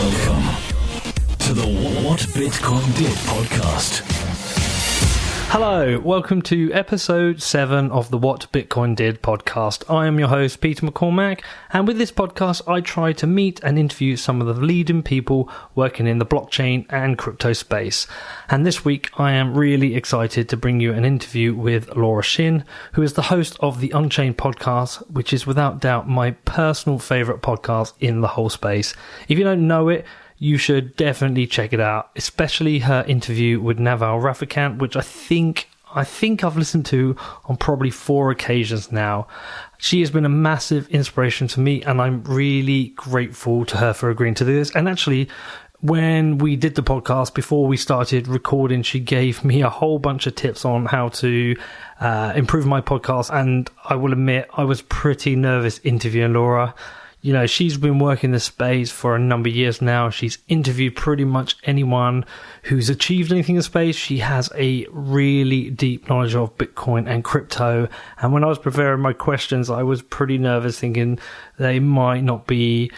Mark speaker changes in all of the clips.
Speaker 1: Welcome to the What Bitcoin Did podcast.
Speaker 2: Hello, welcome to episode 7 of the What Bitcoin Did podcast. I am your host, Peter McCormack, and with this podcast, I try to meet and interview some of the leading people working in the blockchain and crypto space. And this week, I am really excited to bring you an interview with Laura Shin, who is the host of the Unchained podcast, which is without doubt my personal favorite podcast in the whole space. If you don't know it, you should definitely check it out, especially her interview with Naval Ravikant, which I think I've listened to on probably 4 occasions now. She has been a massive inspiration to me, and I'm really grateful to her for agreeing to do this. And actually, when we did the podcast, before we started recording, she gave me a whole bunch of tips on how to improve my podcast. And I will admit, I was pretty nervous interviewing Laura. You know, she's been working this space for a number of years now. She's interviewed pretty much anyone who's achieved anything in space. She has a really deep knowledge of Bitcoin and crypto. And when I was preparing my questions, I was pretty nervous, thinking they might not be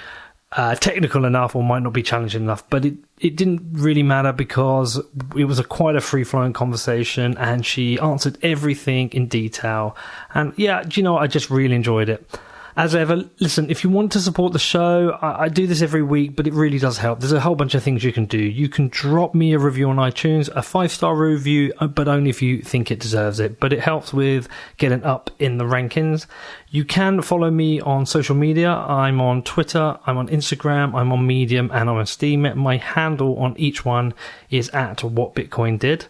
Speaker 2: technical enough or might not be challenging enough. But it didn't really matter, because it was quite a free-flowing conversation, and she answered everything in detail. And yeah, do you know what? I just really enjoyed it. As ever, listen, if you want to support the show, I do this every week, but it really does help. There's a whole bunch of things you can do. You can drop me a review on iTunes, a 5-star review, but only if you think it deserves it. But it helps with getting up in the rankings. You can follow me on social media. I'm on Twitter, I'm on Instagram, I'm on Medium, and I'm on Steam. My handle on each one is at What Bitcoin Did.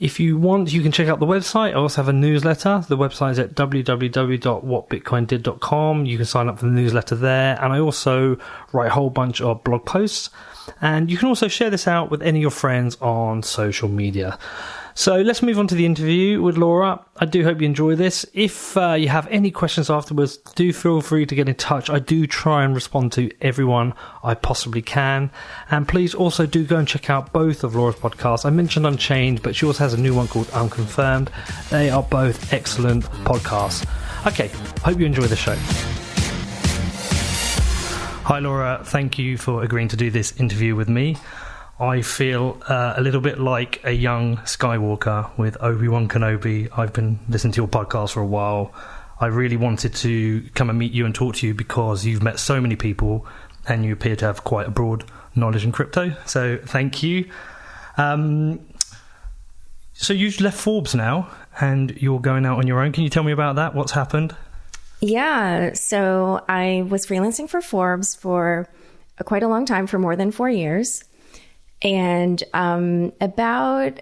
Speaker 2: If you want, you can check out the website. I also have a newsletter. The website is at www.whatbitcoindid.com. You can sign up for the newsletter there. And I also write a whole bunch of blog posts. And you can also share this out with any of your friends on social media. So let's move on to the interview with Laura. I do hope you enjoy this. If you have any questions afterwards, do feel free to get in touch. I do try and respond to everyone I possibly can. And please also do go and check out both of Laura's podcasts. I mentioned Unchained, but she also has a new one called Unconfirmed. They are both excellent podcasts. Okay, hope you enjoy the show. Hi Laura, thank you for agreeing to do this interview with me. I feel a little bit like a young Skywalker with Obi-Wan Kenobi. I've been listening to your podcast for a while. I really wanted to come and meet you and talk to you because you've met so many people and you appear to have quite a broad knowledge in crypto. So thank you. So you've left Forbes now and you're going out on your own. Can you tell me about that? What's happened?
Speaker 3: Yeah, so I was freelancing for Forbes for quite a long time, for more than 4 years. And when was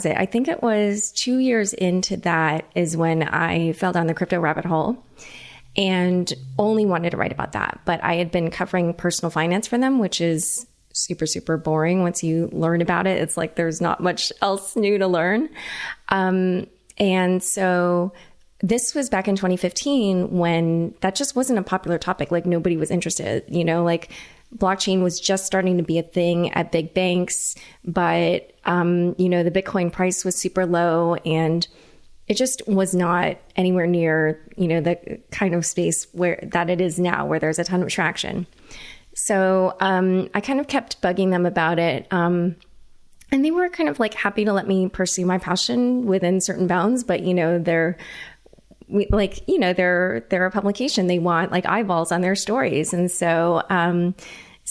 Speaker 3: it? I think it was 2 years into that is when I fell down the crypto rabbit hole and only wanted to write about that. But I had been covering personal finance for them, which is super, super boring. Once you learn about it, it's like there's not much else new to learn. And so this was back in 2015 when that just wasn't a popular topic. Like nobody was interested, like blockchain was just starting to be a thing at big banks, but, the Bitcoin price was super low and it just was not anywhere near, the kind of space that it is now, where there's a ton of traction. So I kind of kept bugging them about it. And they were kind of like happy to let me pursue my passion within certain bounds, but, they're a publication. They want like eyeballs on their stories. And so,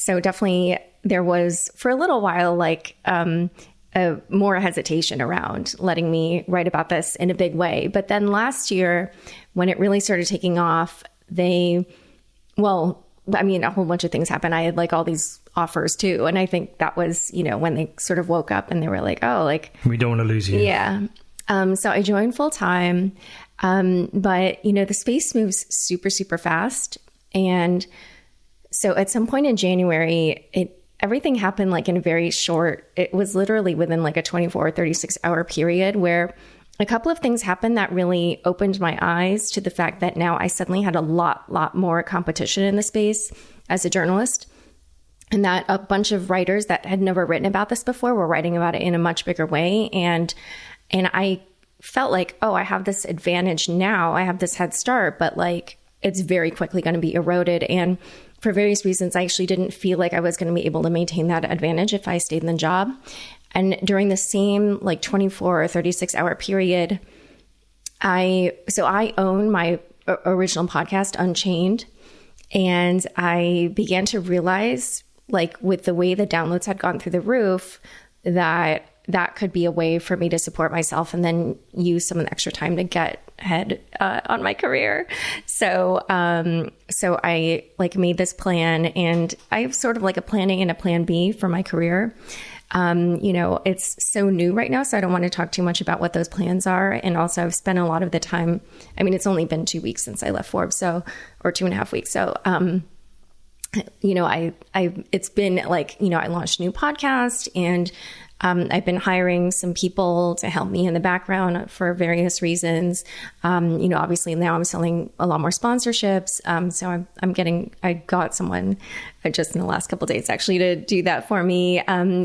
Speaker 3: definitely there was for a little while, like, more hesitation around letting me write about this in a big way. But then last year when it really started taking off, a whole bunch of things happened. I had like all these offers too. And I think that was, when they sort of woke up and they were like, oh, like,
Speaker 2: we don't want to lose you.
Speaker 3: Yeah. So I joined full time. But the space moves super, super fast. And so at some point in January, everything happened like in a very short, it was literally within like a 24 or 36 hour period where a couple of things happened that really opened my eyes to the fact that now I suddenly had a lot more competition in the space as a journalist. And that a bunch of writers that had never written about this before were writing about it in a much bigger way. And I felt like, oh, I have this advantage now. I have this head start, but like it's very quickly going to be eroded. And for various reasons, I actually didn't feel like I was going to be able to maintain that advantage if I stayed in the job. And during the same like 24 or 36 hour period, I own my original podcast, Unchained. And I began to realize, like, with the way the downloads had gone through the roof, that could be a way for me to support myself and then use some of the extra time to get ahead on my career. So I like made this plan, and I have sort of like a plan A and a plan B for my career. It's so new right now, so I don't want to talk too much about what those plans are. And also I've spent a lot of the time, I mean, it's only been 2 weeks since I left Forbes, or 2.5 weeks. So, it's been like, I launched a new podcast, and I've been hiring some people to help me in the background for various reasons. Obviously now I'm selling a lot more sponsorships. So I got someone just in the last couple of days actually to do that for me.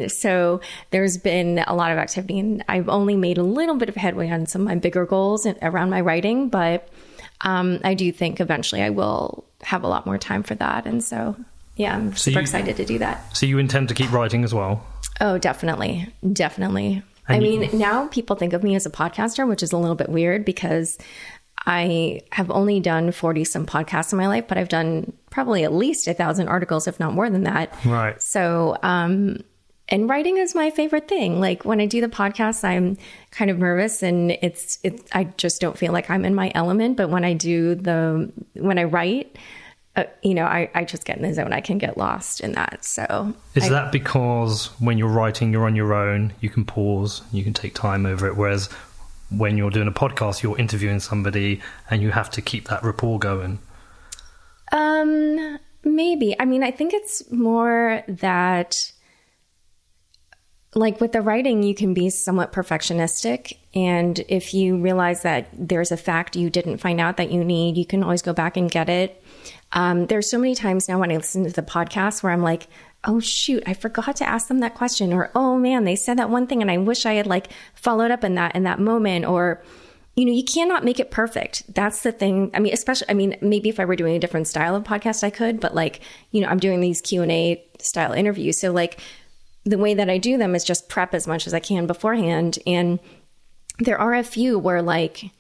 Speaker 3: So there's been a lot of activity, and I've only made a little bit of headway on some of my bigger goals around my writing, but I do think eventually I will have a lot more time for that. And so, yeah, I'm super excited to do that.
Speaker 2: So you intend to keep writing as well?
Speaker 3: Oh, definitely. Now people think of me as a podcaster, which is a little bit weird because I have only done 40 some podcasts in my life, but I've done probably at least 1,000 articles, if not more than that.
Speaker 2: Right.
Speaker 3: So, and writing is my favorite thing. Like when I do the podcast, I'm kind of nervous, and I just don't feel like I'm in my element. But when I write, I just get in the zone. I can get lost in that. So
Speaker 2: is that because when you're writing, you're on your own, you can pause, you can take time over it, whereas when you're doing a podcast, you're interviewing somebody and you have to keep that rapport going?
Speaker 3: Maybe. I mean, I think it's more that, like with the writing, you can be somewhat perfectionistic. And if you realize that there's a fact you didn't find out that you need, you can always go back and get it. There's so many times now when I listen to the podcast where I'm like, oh shoot, I forgot to ask them that question, or, oh man, they said that one thing and I wish I had like followed up in that moment, or, you cannot make it perfect. That's the thing. I mean, maybe if I were doing a different style of podcast, I could, but like, I'm doing these Q&A style interviews. So like the way that I do them is just prep as much as I can beforehand. And there are a few where like,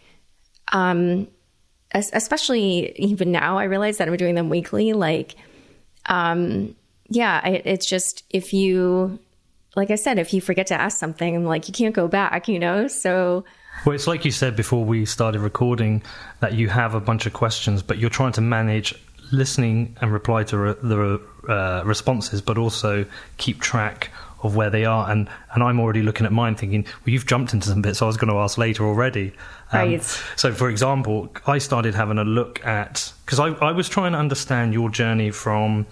Speaker 3: especially even now, I realize that I'm doing them weekly. Like, it's just, if you, like I said, if you forget to ask something, like you can't go back, so.
Speaker 2: Well, it's like you said before we started recording that you have a bunch of questions, but you're trying to manage listening and reply to the responses, but also keep track of where they are. And I'm already looking at mine thinking, well, you've jumped into some bits I was going to ask later already.
Speaker 3: Right.
Speaker 2: So, for example, I started having a look at, because I was trying to understand your journey from,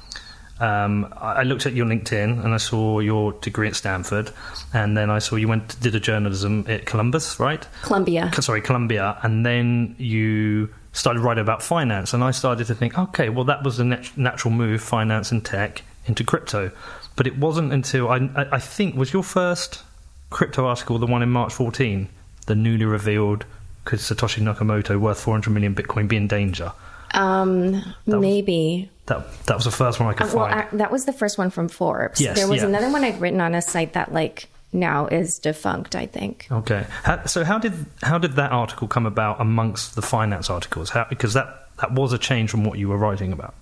Speaker 2: I looked at your LinkedIn and I saw your degree at Stanford, and then I saw you did a journalism at Columbia, right? Columbia. And then you started writing about finance, and I started to think, okay, well, that was the natural move, finance and tech into crypto. But it wasn't until, I think, was your first crypto article the one in March 14, the newly revealed, could Satoshi Nakamoto worth 400 million Bitcoin be in danger?
Speaker 3: Maybe.
Speaker 2: That was the first one I could find.
Speaker 3: That was the first one from Forbes.
Speaker 2: Yes,
Speaker 3: there was another one I'd written on a site that like now is defunct, I think.
Speaker 2: Okay. So how did that article come about amongst the finance articles? Because that was a change from what you were writing about.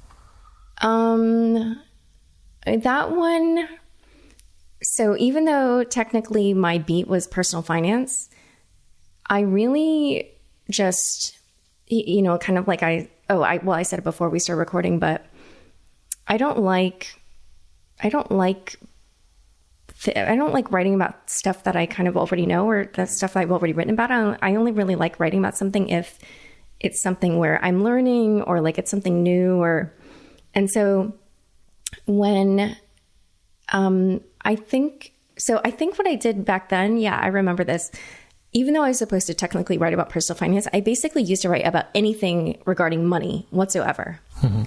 Speaker 3: That one. So even though technically my beat was personal finance, I really just, kind of like I said it before we started recording, but I don't like writing about stuff that I kind of already know, or that stuff I've already written about. I only really like writing about something if it's something where I'm learning, or like it's something new, and so when, I think what I did back then, I remember this. Even though I was supposed to technically write about personal finance, I basically used to write about anything regarding money whatsoever. Mm-hmm.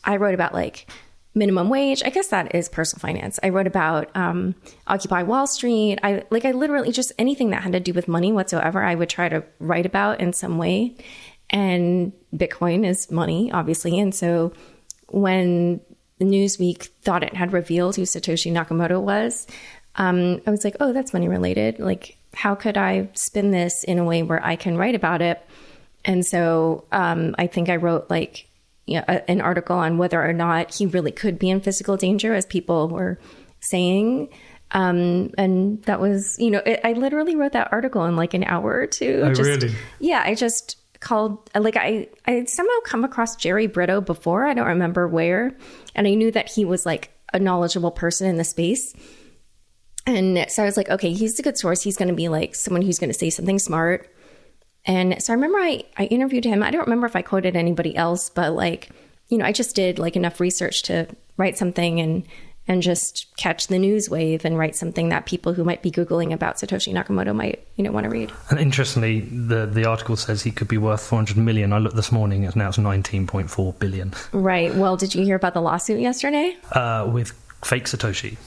Speaker 3: I wrote about like minimum wage. I guess that is personal finance. I wrote about Occupy Wall Street. I literally just anything that had to do with money whatsoever, I would try to write about in some way. And Bitcoin is money, obviously. And so when Newsweek thought it had revealed who Satoshi Nakamoto was, I was like, oh, that's money related. Like, how could I spin this in a way where I can write about it? And so I think I wrote like an article on whether or not he really could be in physical danger, as people were saying. And that was, I literally wrote that article in like an hour or two.
Speaker 2: Oh, really?
Speaker 3: Yeah, I just called, like, I somehow come across Jerry Brito before. I don't remember where. And I knew that he was like a knowledgeable person in the space. And so I was like, okay, he's a good source. He's going to be like someone who's going to say something smart. And so I remember I interviewed him. I don't remember if I quoted anybody else, but like, I just did like enough research to write something and just catch the news wave and write something that people who might be Googling about Satoshi Nakamoto might, want to read.
Speaker 2: And interestingly, the article says he could be worth 400 million. I looked this morning, now it's 19.4 billion.
Speaker 3: Right. Well, did you hear about the lawsuit yesterday?
Speaker 2: With fake Satoshi.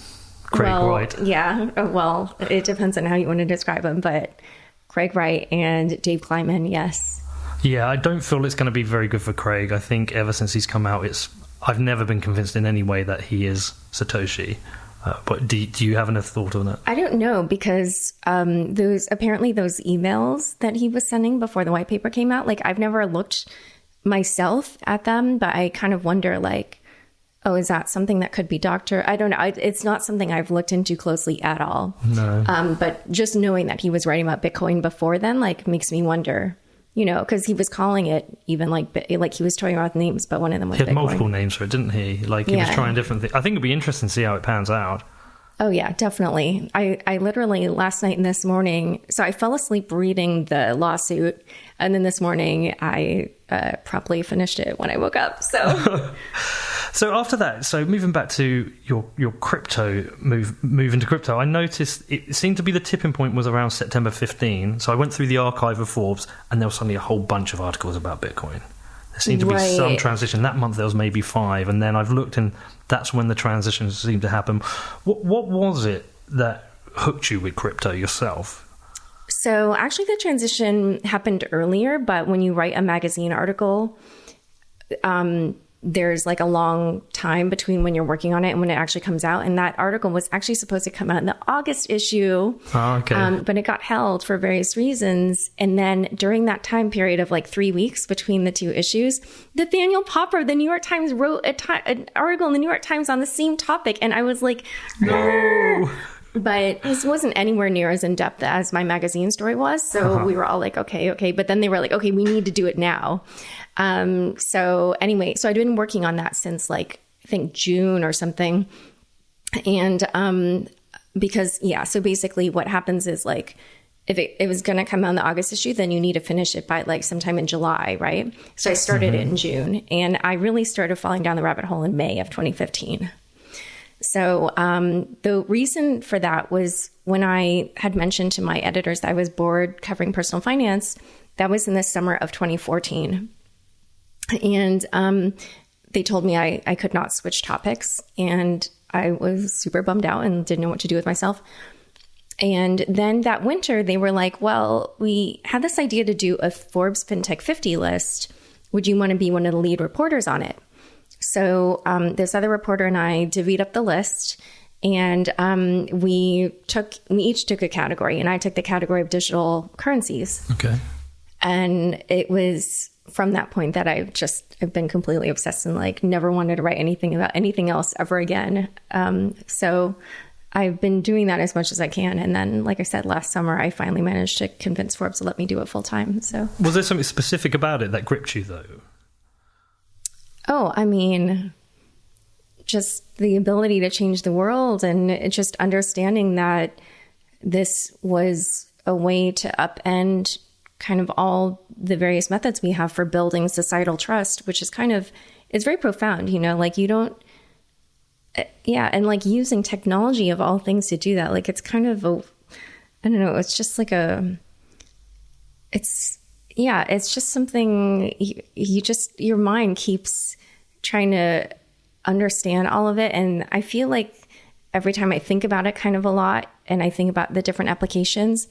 Speaker 2: Craig Wright.
Speaker 3: Yeah. Well, it depends on how you want to describe him, but Craig Wright and Dave Kleiman, yes. Yeah,
Speaker 2: I don't feel it's going to be very good for Craig. I think ever since he's come out, I've never been convinced in any way that he is Satoshi. But do you have any thought on it?
Speaker 3: I don't know, because those emails that he was sending before the white paper came out, like, I've never looked myself at them, but I kind of wonder, like, oh, is that something that could be doctor? I don't know. It's not something I've looked into closely at all.
Speaker 2: No.
Speaker 3: But just knowing that he was writing about Bitcoin before then, like, makes me wonder, because he was calling it even like he was toying around with names, but one of them was Bitcoin.
Speaker 2: He had multiple names for it, didn't he? Like, he was trying different things. I think it'd be interesting to see how it pans out.
Speaker 3: Oh, yeah, definitely. I literally last night and this morning, so I fell asleep reading the lawsuit. And then this morning, I promptly finished it when I woke up. So
Speaker 2: So after that, moving back to your crypto move into crypto, I noticed it seemed to be the tipping point was around September 15. So I went through the archive of Forbes, and there was suddenly a whole bunch of articles about Bitcoin. There seemed to be some transition. That month there was maybe 5, and then I've looked, and that's when the transition seemed to happen. What was it that hooked you with crypto yourself?
Speaker 3: So actually the transition happened earlier, but when you write a magazine article, there's like a long time between when you're working on it and when it actually comes out. And that article was actually supposed to come out in the August issue.
Speaker 2: Oh, okay.
Speaker 3: But it got held for various reasons. And then during that time period of like 3 weeks between the two issues, Nathaniel Popper, the New York Times, wrote an article in the New York Times on the same topic. And I was like, no. But this wasn't anywhere near as in depth as my magazine story was. So we were all like, okay. But then they were like, okay, we need to do it now. So anyway, so I'd been working on that since like, I think June or something. And, because, so basically what happens is like, if it was going to come out in the August issue, then you need to finish it by like sometime in July, right? So I started it in June, and I really started falling down the rabbit hole in May of 2015. So the reason for that was when I had mentioned to my editors that I was bored covering personal finance. That was in the summer of 2014. And they told me I could not switch topics. And I was super bummed out and didn't know what to do with myself. And then that winter, they were like, well, we had this idea to do a Forbes FinTech 50 list. Would you want to be one of the lead reporters on it? So this other reporter and I divvied up the list, and we each took a category, and I took the category of digital currencies.
Speaker 2: Okay.
Speaker 3: And it was from that point that I've been completely obsessed and like never wanted to write anything about anything else ever again. So I've been doing that as much as I can. And then, like I said, last summer, I finally managed to convince Forbes to let me do it full time. So
Speaker 2: was there something specific about it that gripped you though?
Speaker 3: Oh, I mean, just the ability to change the world, and just understanding that this was a way to upend kind of all the various methods we have for building societal trust, which is it's very profound, like you don't, and like using technology of all things to do that. Like it's kind of I don't know, it's just like it's just something your mind keeps trying to understand all of it. And I feel like every time I think about it kind of a lot, and I think about the different applications,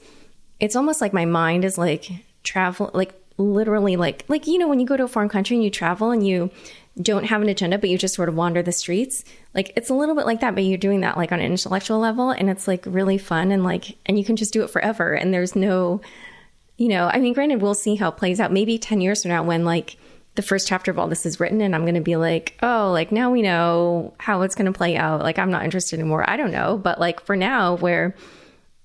Speaker 3: it's almost like my mind is like travel, like literally like, when you go to a foreign country and you travel and you don't have an agenda, but you just sort of wander the streets. Like, it's a little bit like that, but you're doing that like on an intellectual level, and it's like really fun, and like, and you can just do it forever. And there's no, you know, I mean, granted, we'll see how it plays out. Maybe 10 years from now, when like the first chapter of all this is written, and I'm going to be like, oh, like now we know how it's going to play out. Like, I'm not interested anymore. I don't know. But like for now, where,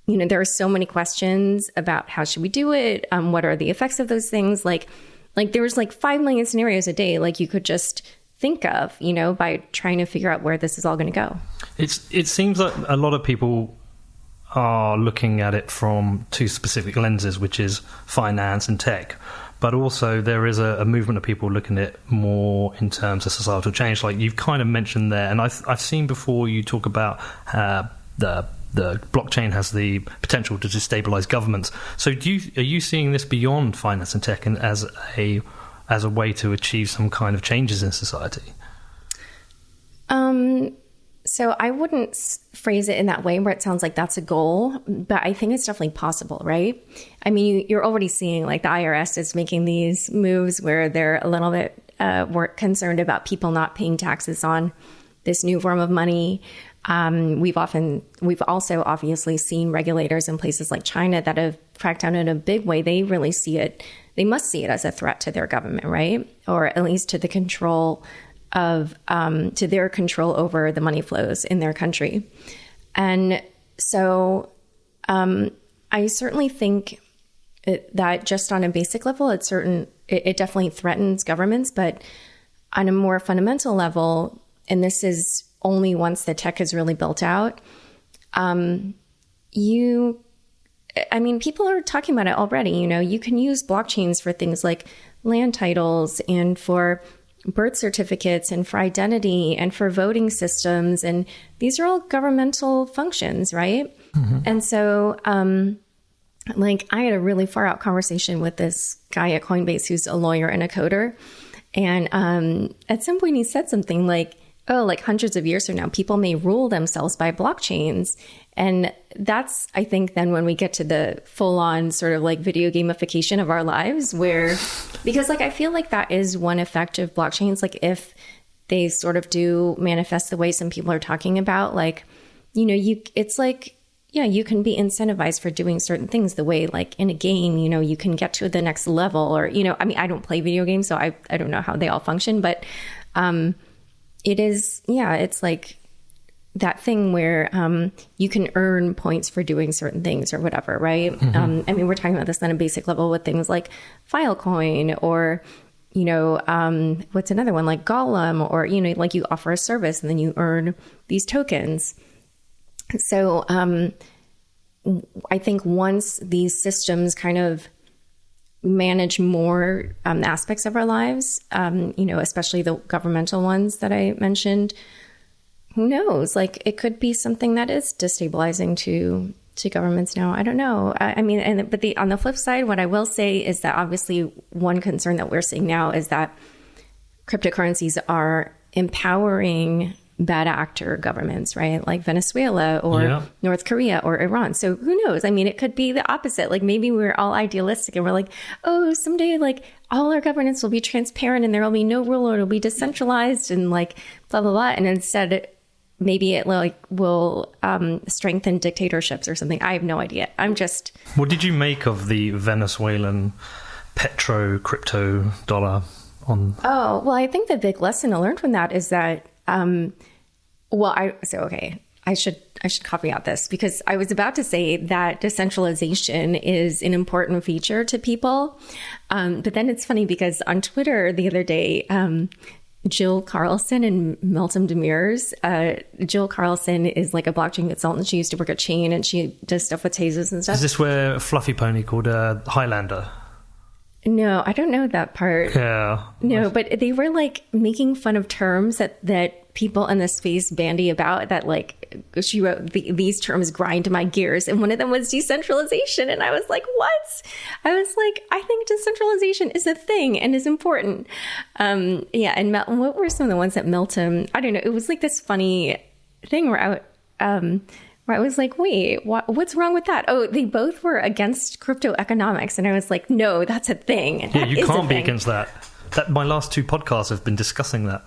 Speaker 3: you know, there are so many questions about how should we do it? What are the effects of those things? Like there's like 5 million scenarios a day, like you could just think of, you know, by trying to figure out where this is all going to go.
Speaker 2: It seems like a lot of people are looking at it from 2 specific lenses, which is finance and tech. But also there is a movement of people looking at it more in terms of societal change, like you've kind of mentioned there. And I've seen before you talk about the blockchain has the potential to destabilize governments. So are you seeing this beyond finance and tech and as a way to achieve some kind of changes in society?
Speaker 3: So I wouldn't phrase it in that way where it sounds like that's a goal, but I think it's definitely possible, right? I mean, you're already seeing like the IRS is making these moves where they're a little bit more concerned about people not paying taxes on this new form of money. We've also obviously seen regulators in places like China that have cracked down in a big way. They really see it. They must see it as a threat to their government, right? Or at least to the control of to their control over the money flows in their country. And so I certainly think that just on a basic level, it definitely threatens governments, but on a more fundamental level, and this is only once the tech is really built out, people are talking about it already. You know, you can use blockchains for things like land titles and for birth certificates and for identity and for voting systems. And these are all governmental functions, right? Mm-hmm. And so, I had a really far out conversation with this guy at Coinbase who's a lawyer and a coder. And at some point he said something like, oh, like hundreds of years from now, people may rule themselves by blockchains. And that's, I think, then when we get to the full on sort of like video gamification of our lives because like, I feel like that is one effect of blockchains. Like if they sort of do manifest the way some people are talking about, like, you know, it's like, yeah, you can be incentivized for doing certain things the way like in a game, you know, you can get to the next level or, you know, I mean, I don't play video games, so I don't know how they all function, but, it is, yeah, it's like that thing where you can earn points for doing certain things or whatever, right? Mm-hmm. I mean, we're talking about this on a basic level with things like Filecoin or, you know, what's another one like Golem or, you know, like you offer a service and then you earn these tokens. So I think once these systems kind of manage more aspects of our lives, you know, especially the governmental ones that I mentioned, who knows? Like it could be something that is destabilizing to governments now. I don't know. I mean, on the flip side, what I will say is that obviously one concern that we're seeing now is that cryptocurrencies are empowering bad actor governments, right? Like Venezuela or North Korea or Iran. So who knows? I mean, it could be the opposite. Like maybe we're all idealistic and we're like, oh, someday like all our governance will be transparent and there will be no ruler. It'll be decentralized and like blah, blah, blah. And instead maybe it like will strengthen dictatorships or something. I have no idea.
Speaker 2: What did you make of the Venezuelan crypto dollar on?
Speaker 3: Oh, well, I think the big lesson to learn from that is that I should caveat this because I was about to say that decentralization is an important feature to people. But then it's funny because on Twitter the other day, Jill Carlson and Meltem Demirors, Jill Carlson is like a blockchain consultant. She used to work at Chain and she does stuff with Tezos and stuff.
Speaker 2: Is this where a fluffy pony called Highlander?
Speaker 3: No, I don't know that part.
Speaker 2: Yeah.
Speaker 3: No, but they were like making fun of terms that people in the space bandy about that like she wrote these terms grind my gears. And one of them was decentralization. And I was like, what? I was like, I think decentralization is a thing and is important. And what were some of the ones that Meltem, I don't know. It was like this funny thing where I was like, wait, what's wrong with that? Oh, they both were against crypto economics. And I was like, no, that's a thing.
Speaker 2: Yeah, you can't be against that. That my last 2 podcasts have been discussing that.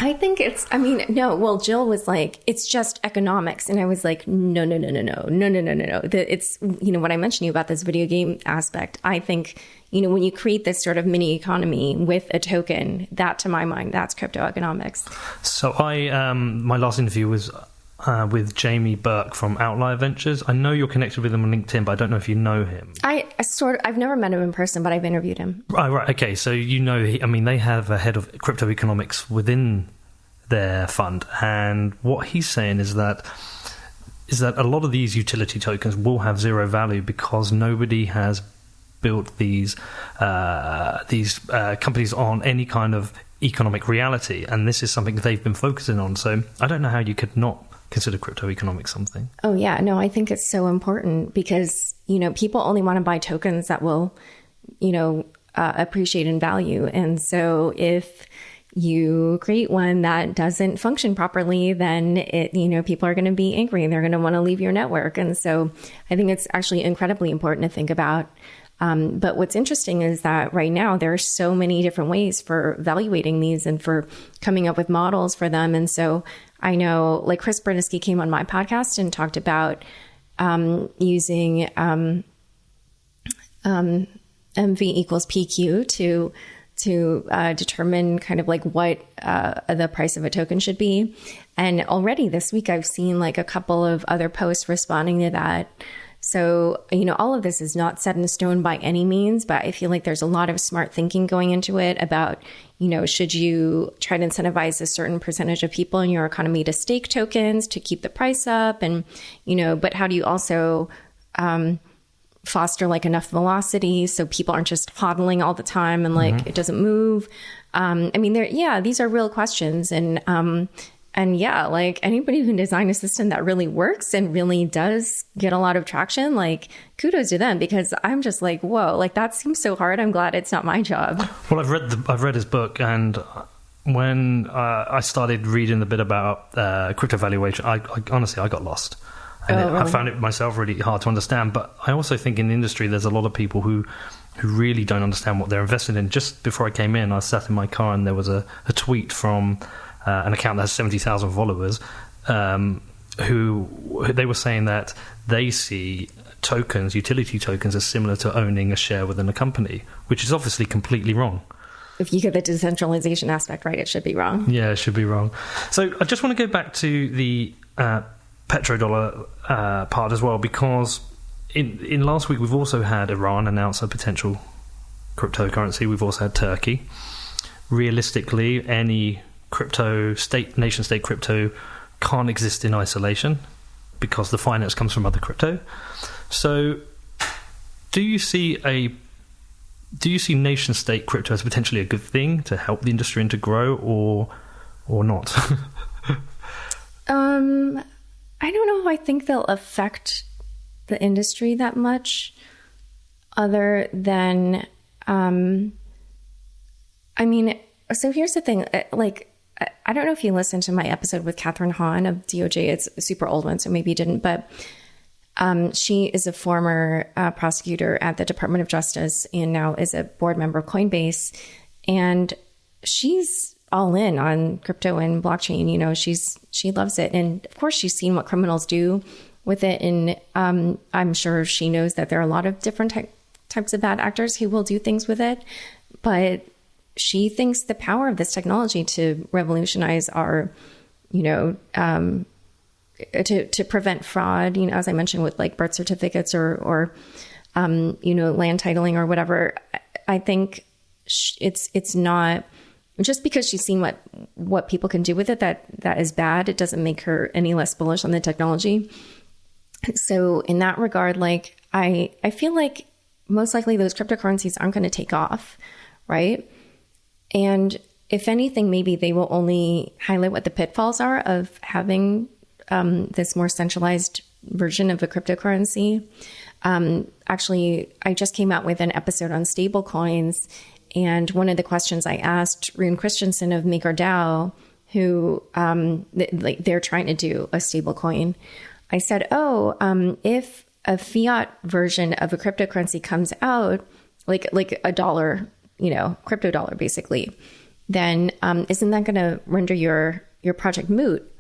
Speaker 3: I think Jill was like, it's just economics. And I was like, no. It's, what I mentioned to you about this video game aspect. I think, when you create this sort of mini economy with a token, that to my mind, that's crypto economics. So
Speaker 2: my last interview was with Jamie Burke from Outlier Ventures. I know you're connected with him on LinkedIn, but I don't know if you know him.
Speaker 3: I've never met him in person, but I've interviewed him.
Speaker 2: Right. Okay. So they have a head of crypto economics within their fund, and what he's saying is that a lot of these utility tokens will have zero value because nobody has built these companies on any kind of economic reality, and this is something they've been focusing on. So I don't know how you could not consider crypto economics something.
Speaker 3: Oh yeah, no, I think it's so important because, people only want to buy tokens that will, appreciate in value. And so if you create one that doesn't function properly, then people are going to be angry and they're going to want to leave your network. And so I think it's actually incredibly important to think about. But what's interesting is that right now there are so many different ways for evaluating these and for coming up with models for them. And so I know like Chris Bernisky came on my podcast and talked about using MV equals PQ to determine kind of like what the price of a token should be. And already this week I've seen like a couple of other posts responding to that. So, all of this is not set in stone by any means, but I feel like there's a lot of smart thinking going into it about, should you try to incentivize a certain percentage of people in your economy to stake tokens to keep the price up? And, but how do you also foster like enough velocity so people aren't just hodling all the time and like it doesn't move? These are real questions. And yeah, like anybody who can design a system that really works and really does get a lot of traction, like kudos to them, because I'm just like, whoa, like that seems so hard. I'm glad it's not my job.
Speaker 2: Well, I've read his book, and when I started reading a bit about crypto valuation, I honestly got lost. And
Speaker 3: really?
Speaker 2: I found it myself really hard to understand. But I also think in the industry, there's a lot of people who really don't understand what they're invested in. Just before I came in, I sat in my car and there was a tweet from an account that has 70,000 followers, who they were saying that they see tokens, utility tokens, as similar to owning a share within a company, which is obviously completely wrong.
Speaker 3: If you get the decentralization aspect right, it should be wrong.
Speaker 2: Yeah, it should be wrong. So I just want to go back to the petrodollar part as well, because in last week we've also had Iran announce a potential cryptocurrency. We've also had Turkey. Realistically, any nation state crypto can't exist in isolation because the finance comes from other crypto. So do you see nation state crypto as potentially a good thing to help the industry and to grow, or not?
Speaker 3: I don't know if I think they'll affect the industry that much, other than so here's the thing, like, I don't know if you listened to my episode with Catherine Hahn of DOJ. It's a super old one, so maybe you didn't. But she is a former prosecutor at the Department of Justice and now is a board member of Coinbase. And she's all in on crypto and blockchain. She loves it. And of course, she's seen what criminals do with it. And I'm sure she knows that there are a lot of different types of bad actors who will do things with it. But she thinks the power of this technology to revolutionize our, to prevent fraud, as I mentioned with like birth certificates or land titling or whatever. I think it's not just because she's seen what people can do with it that is bad. It doesn't make her any less bullish on the technology. So in that regard, like I feel like most likely those cryptocurrencies aren't going to take off, right? And if anything, maybe they will only highlight what the pitfalls are of having this more centralized version of a cryptocurrency. Actually, I just came out with an episode on stable coins. And one of the questions I asked Rune Christensen of MakerDAO, who they're trying to do a stable coin. I said, if a fiat version of a cryptocurrency comes out, like a dollar crypto dollar basically, then isn't that going to render your project moot?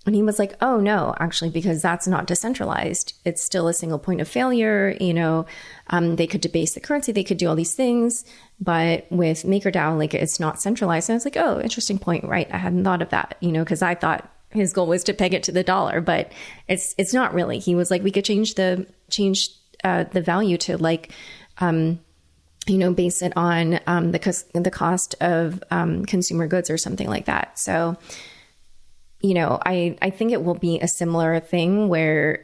Speaker 3: And he was like, oh, no, actually, because that's not decentralized. It's still a single point of failure. They could debase the currency. They could do all these things. But with MakerDAO, like, it's not centralized. And I was like, oh, interesting point. Right. I hadn't thought of that, because I thought his goal was to peg it to the dollar, but it's not really. He was like, we could change the value to like, base it on the cost of consumer goods or something like that. So, I think it will be a similar thing where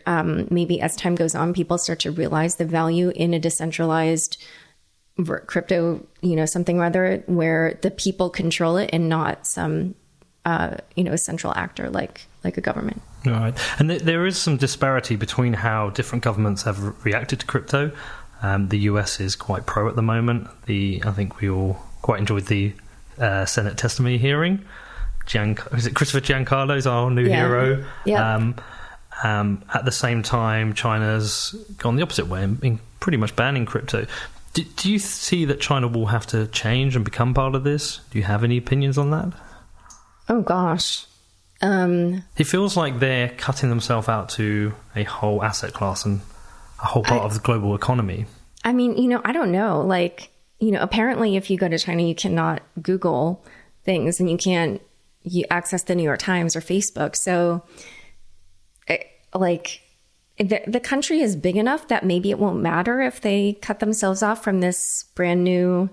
Speaker 3: maybe as time goes on, people start to realize the value in a decentralized crypto, something rather where the people control it and not some, a central actor like a government.
Speaker 2: Right. And there is some disparity between how different governments have reacted to crypto. The US is quite pro at the moment. I think we all quite enjoyed the Senate testimony hearing. Is it Christopher Giancarlo is our new hero?
Speaker 3: Yeah.
Speaker 2: At the same time, China's gone the opposite way and pretty much banning crypto. Do you see that China will have to change and become part of this? Do you have any opinions on that?
Speaker 3: Oh, gosh.
Speaker 2: It feels like they're cutting themselves out to a whole asset class and a whole part of the global economy.
Speaker 3: I mean, I don't know. Like, apparently if you go to China, you cannot Google things and you access the New York Times or Facebook. So the country is big enough that maybe it won't matter if they cut themselves off from this brand new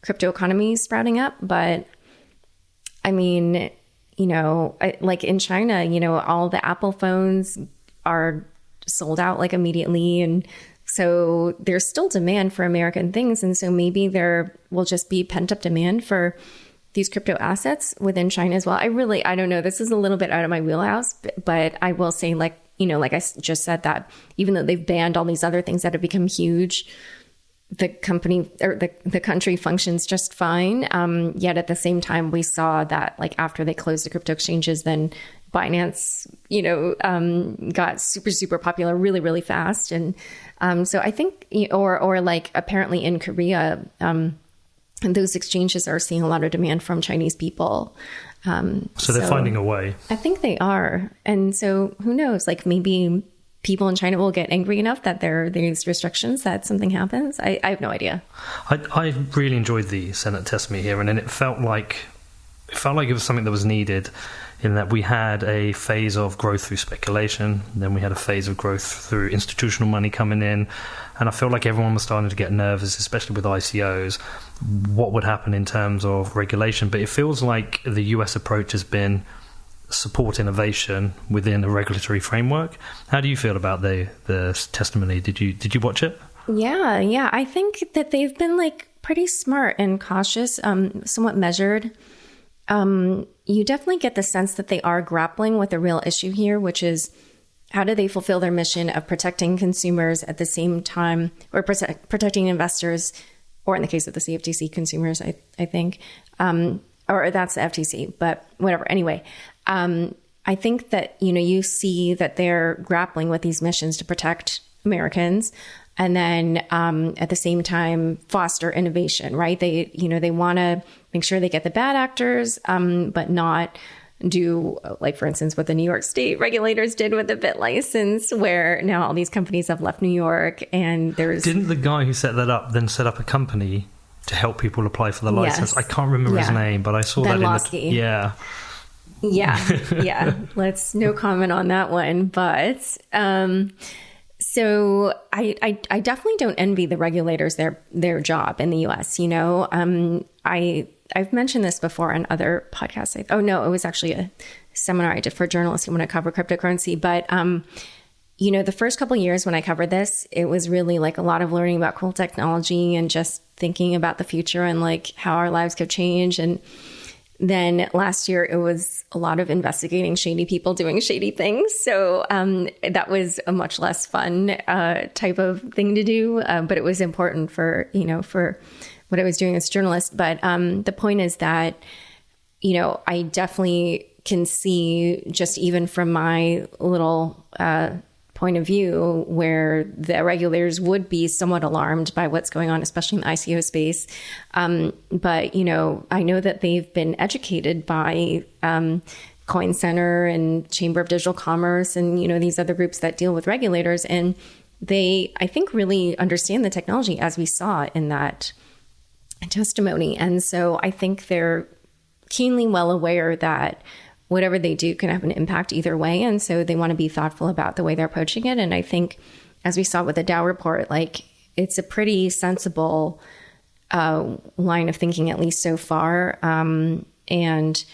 Speaker 3: crypto economy sprouting up. But I mean, like in China, all the Apple phones are sold out like immediately. And so there's still demand for American things. And so maybe there will just be pent up demand for these crypto assets within China as well. I don't know. This is a little bit out of my wheelhouse, but I will say like I just said that even though they've banned all these other things that have become huge, the company or the country functions just fine. Yet at the same time, we saw that like after they closed the crypto exchanges, then Binance, got super, super popular really, really fast. And so I think, or like apparently in Korea, and those exchanges are seeing a lot of demand from Chinese people.
Speaker 2: So they're finding a way.
Speaker 3: I think they are. And so who knows, like maybe people in China will get angry enough that there are these restrictions that something happens. I have no idea.
Speaker 2: I really enjoyed the Senate testimony here, and it felt like it was something that was needed, in that we had a phase of growth through speculation, then we had a phase of growth through institutional money coming in, and I feel like everyone was starting to get nervous, especially with ICOs, what would happen in terms of regulation. But it feels like the US approach has been support innovation within a regulatory framework. How do you feel about the testimony? Did you watch it?
Speaker 3: Yeah. I think that they've been like pretty smart and cautious, somewhat measured. You definitely get the sense that they are grappling with a real issue here, which is how do they fulfill their mission of protecting consumers at the same time, or protecting investors, or in the case of the CFTC, consumers, I think, or that's the FTC, but whatever. Anyway, I think that, you see that they're grappling with these missions to protect Americans, and then at the same time foster innovation, right? They want to make sure they get the bad actors, but not do, like, for instance, what the New York State regulators did with the bit license, where now all these companies have left New York, and didn't
Speaker 2: the guy who set that up then set up a company to help people apply for the license?
Speaker 3: Yes.
Speaker 2: I can't remember his name, but I saw
Speaker 3: Ben
Speaker 2: that
Speaker 3: Losky.
Speaker 2: Yeah.
Speaker 3: Let's no comment on that one, but so I definitely don't envy the regulators their job in the US. I've mentioned this before on other podcasts. It was actually a seminar I did for journalists who want to cover cryptocurrency. But, the first couple of years when I covered this, it was really like a lot of learning about cool technology and just thinking about the future and like how our lives could change. And then last year, it was a lot of investigating shady people doing shady things. So that was a much less fun type of thing to do. But it was important for what I was doing as a journalist. But the point is that, I definitely can see, just even from my little point of view where the regulators would be somewhat alarmed by what's going on, especially in the ICO space. But, I know that they've been educated by Coin Center and Chamber of Digital Commerce and, these other groups that deal with regulators. And they, I think, really understand the technology, as we saw in that testimony. And so I think they're keenly well aware that whatever they do can have an impact either way. And so they want to be thoughtful about the way they're approaching it. And I think, as we saw with the Dow report, it's a pretty sensible line of thinking, at least so far. And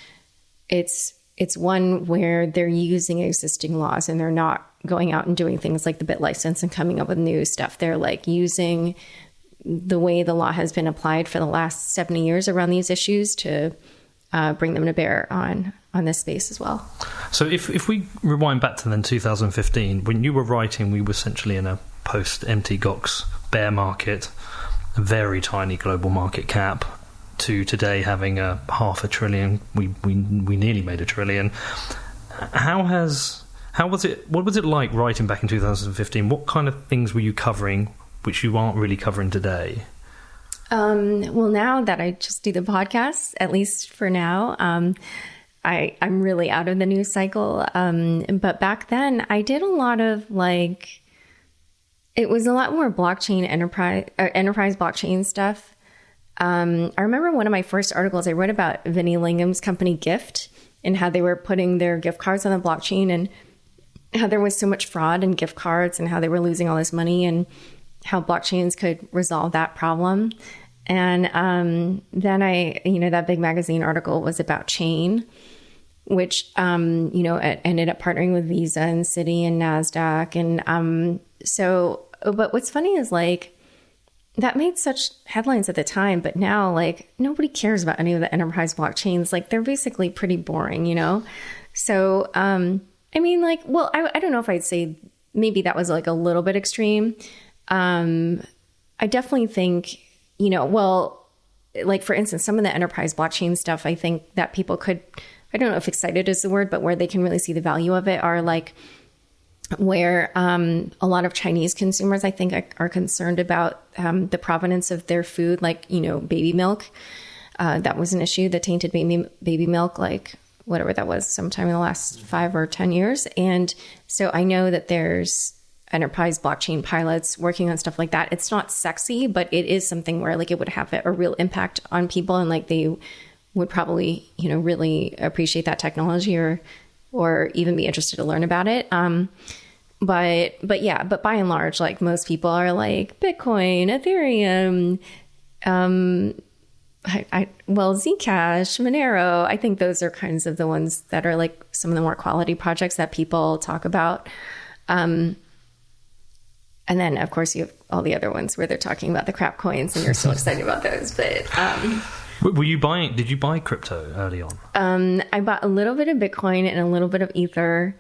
Speaker 3: it's one where they're using existing laws and they're not going out and doing things like the bit license and coming up with new stuff. They're using the way the law has been applied for the last 70 years around these issues to bring them to bear on this space as well.
Speaker 2: So if we rewind back to then 2015, when you were writing, we were essentially in a post-Mt. Gox bear market, a very tiny global market cap, to today having a $500 billion. We nearly made $1 trillion. What was it like writing back in 2015? What kind of things were you covering which you aren't really covering today?
Speaker 3: Well, now that I just do the podcast, at least for now, I'm really out of the news cycle. But back then I did a lot of it was a lot more blockchain enterprise blockchain stuff. I remember one of my first articles I wrote about Vinnie Lingham's company Gift and how they were putting their gift cards on the blockchain and how there was so much fraud in gift cards and how they were losing all this money and how blockchains could resolve that problem. And then that big magazine article was about Chain, which, it ended up partnering with Visa and Citi and NASDAQ. And but what's funny is that made such headlines at the time, but now nobody cares about any of the enterprise blockchains. They're basically pretty boring, So, I don't know if I'd say maybe that was a little bit extreme. I definitely think, for instance, some of the enterprise blockchain stuff, I think that people could, I don't know if excited is the word, but where they can really see the value of it are where a lot of Chinese consumers, I think, are concerned about the provenance of their food, baby milk. That was an issue, the tainted baby milk, whatever that was, sometime in the last 5 or 10 years. And so I know that there's enterprise blockchain pilots working on stuff like that. It's not sexy, but it is something where it would have a real impact on people, and they would probably, really appreciate that technology or even be interested to learn about it. But by and large, most people are Bitcoin, Ethereum, Zcash, Monero. I think those are kinds of the ones that are some of the more quality projects that people talk about. And then, of course, you have all the other ones where they're talking about the crap coins and you're so excited about those. But
Speaker 2: did you buy crypto early on?
Speaker 3: I bought a little bit of Bitcoin and a little bit of Ether.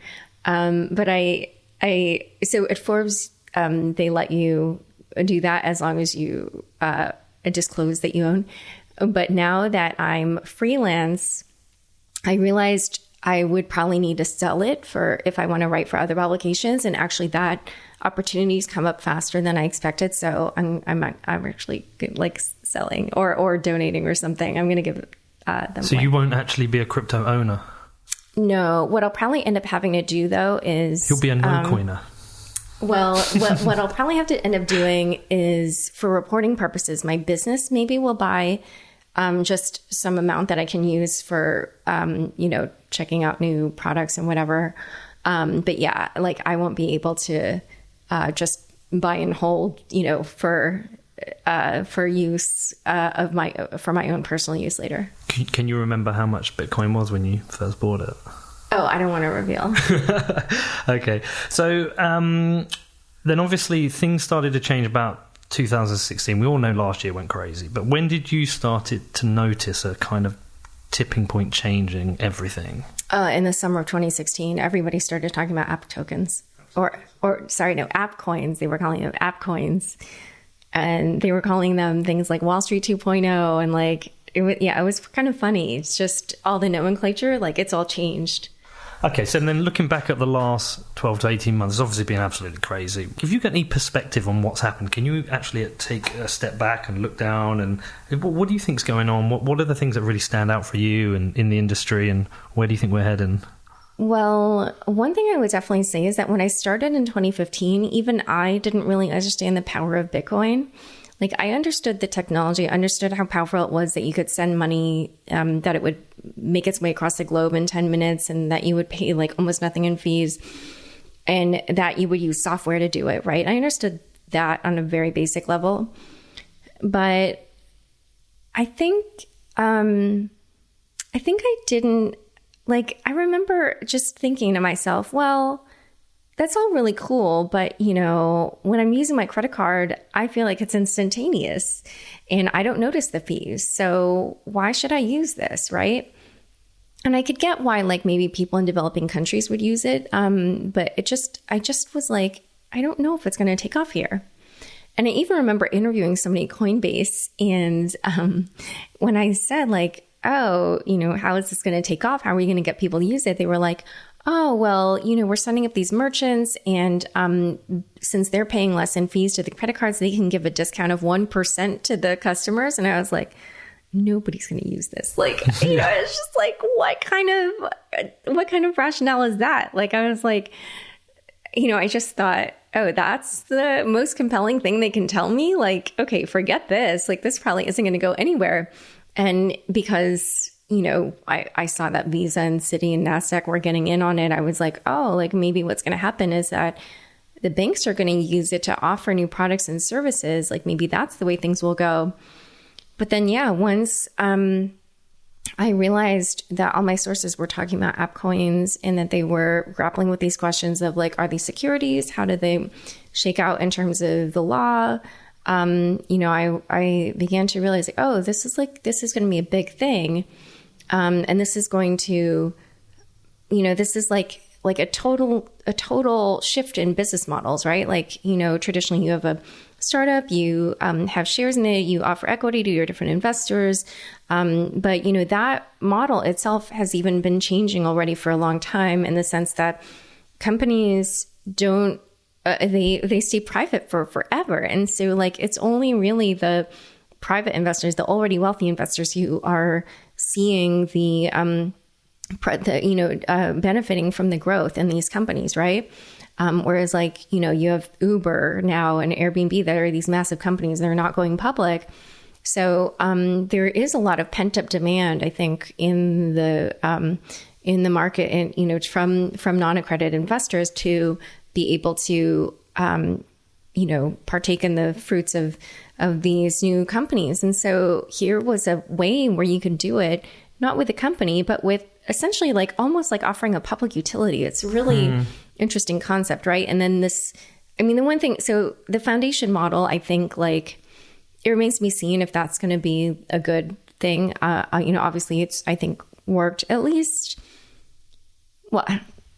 Speaker 3: But so at Forbes, they let you do that as long as you disclose that you own. But now that I'm freelance, I realized I would probably need to sell it if I want to write for other publications. And actually that opportunities come up faster than I expected. So I'm actually selling or donating or something. I'm going to give them.
Speaker 2: So
Speaker 3: away.
Speaker 2: You won't actually be a crypto owner?
Speaker 3: No. What I'll probably end up having to do though is
Speaker 2: you'll be a no-coiner.
Speaker 3: Well, what I'll probably have to end up doing is, for reporting purposes, my business maybe will buy just some amount that I can use for, checking out new products and whatever. But yeah, I won't be able to just buy and hold, for use for my own personal use later.
Speaker 2: Can you remember how much Bitcoin was when you first bought it?
Speaker 3: Oh, I don't want to reveal.
Speaker 2: Okay. So then obviously things started to change about 2016. We all know last year went crazy. But when did you start to notice a kind of tipping point changing everything?
Speaker 3: In the summer of 2016, everybody started talking about app tokens. App coins. They were calling them app coins. And they were calling them things like Wall Street 2.0 and it was kind of funny. It's just all the nomenclature, it's all changed.
Speaker 2: Okay, so then looking back at the last 12 to 18 months, it's obviously been absolutely crazy. If you get any perspective on what's happened, can you actually take a step back and look down? And what do you think's going on? What are the things that really stand out for you and in the industry, and where do you think we're heading?
Speaker 3: Well, one thing I would definitely say is that when I started in 2015, even I didn't really understand the power of Bitcoin. Like, I understood the technology, I understood how powerful it was that you could send money, that it would make its way across the globe in 10 minutes, and that you would pay like almost nothing in fees, and that you would use software to do it, right? I understood that on a very basic level. But I think I didn't, like, I remember just thinking to myself, well, that's all really cool, but, you know, when I'm using my credit card, I feel like it's instantaneous and I don't notice the fees. So why should I use this, right? And I could get why, like, maybe people in developing countries would use it, but I just was like, I don't know if it's going to take off here. And I even remember interviewing somebody at Coinbase, and when I said, like, oh, you know, how is this going to take off? How are we going to get people to use it? They were like, oh, well, you know, we're sending up these merchants, and since they're paying less in fees to the credit cards, they can give a discount of 1% to the customers. And I was like, nobody's going to use this. Like, you know, it's just like, what kind of rationale is that? Like, I was like, you know, I just thought, oh, that's the most compelling thing they can tell me. Like, okay, forget this. Like, this probably isn't going to go anywhere. And because, you know, I saw that Visa and Citi and NASDAQ were getting in on it, I was like, oh, like, maybe what's going to happen is that the banks are going to use it to offer new products and services. Like, maybe that's the way things will go. But then, yeah, once I realized that all my sources were talking about app coins, and that they were grappling with these questions of, like, are these securities? How do they shake out in terms of the law? You know, I began to realize, like, oh, this is going to be a big thing. And this is going to, you know, this is like a total shift in business models, right? Like, you know, traditionally you have a startup, you have shares in it, you offer equity to your different investors. But, you know, that model itself has even been changing already for a long time, in the sense that companies don't, they stay private for forever. And so, like, it's only really the private investors, the already wealthy investors, who are seeing the benefiting from the growth in these companies, right? Whereas, like, you know, you have Uber now and Airbnb that are these massive companies that are not going public. So there is a lot of pent up demand, I think, in the market, and, you know, from non-accredited investors to be able to you know, partake in the fruits of these new companies. And so here was a way where you could do it, not with a company, but with essentially, like, almost like offering a public utility. It's a really interesting concept, right? And then the one thing, so the foundation model, I think, like, it remains to be seen if that's going to be a good thing. You know, obviously it's, I think, worked at least, well,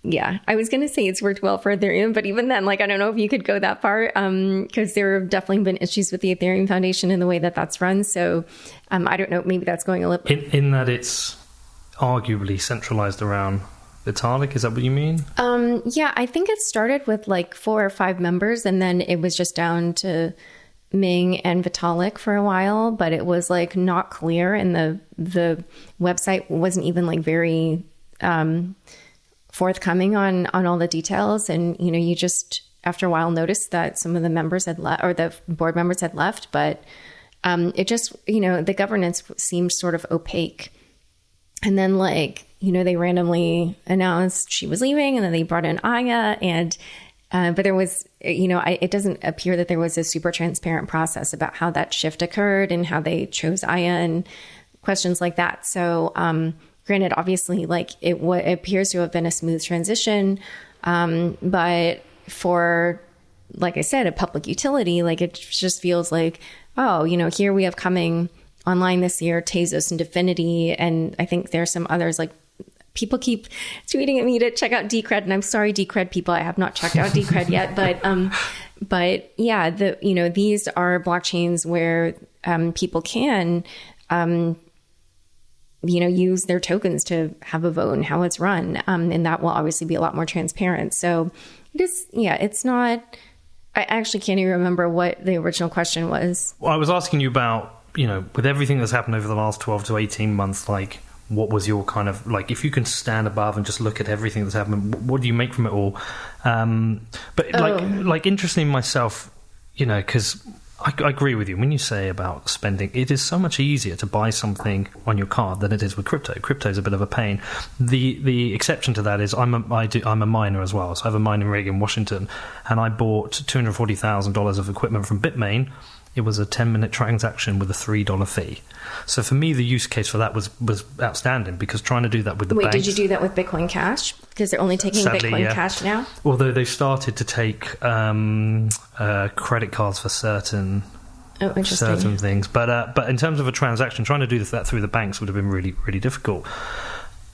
Speaker 3: yeah, I was going to say it's worked well for Ethereum, but even then, like, I don't know if you could go that far, because there have definitely been issues with the Ethereum Foundation and the way that that's run. So I don't know, maybe that's going a little...
Speaker 2: In that it's arguably centralized around Vitalik, is that what you mean?
Speaker 3: Yeah, I think it started with like 4 or 5 members, and then it was just down to Ming and Vitalik for a while, but it was, like, not clear, and the website wasn't even, like, very... forthcoming on all the details. And, you know, you just, after a while, noticed that some of the members had left, or the board members had left, but it just, you know, the governance seemed sort of opaque. And then, like, you know, they randomly announced she was leaving, and then they brought in Aya, and but there was, you know, it doesn't appear that there was a super transparent process about how that shift occurred and how they chose Aya and questions like that. So, granted, obviously, like, it appears to have been a smooth transition, but for, like I said, a public utility, like, it just feels like, oh, you know, here we have coming online this year, Tezos and Definity, and I think there's some others. Like, people keep tweeting at me to check out Decred, and I'm sorry, Decred people, I have not checked out Decred yet, but yeah, you know, these are blockchains where people can use their tokens to have a vote and how it's run. And that will obviously be a lot more transparent. So it's not, I actually can't even remember what the original question was.
Speaker 2: Well, I was asking you about, with everything that's happened over the last 12 to 18 months, like, what was your kind of, like, if you can stand above and just look at everything that's happened, what do you make from it all? Like interestingly myself, because I agree with you when you say about spending. It is so much easier to buy something on your card than it is with crypto. Crypto is a bit of a pain. The exception to that is I'm a miner as well. So I have a mining rig in Washington, and I bought $240,000 of equipment from Bitmain. It was a 10-minute transaction with a $3 fee. So for me, the use case for that was outstanding, because trying to do that with the banks...
Speaker 3: Did you do that with Bitcoin Cash? Because they're only taking
Speaker 2: Sadly,
Speaker 3: Bitcoin
Speaker 2: yeah.
Speaker 3: Cash now?
Speaker 2: Although they've started to take credit cards for certain things. But in terms of a transaction, trying to do that through the banks would have been really, really difficult.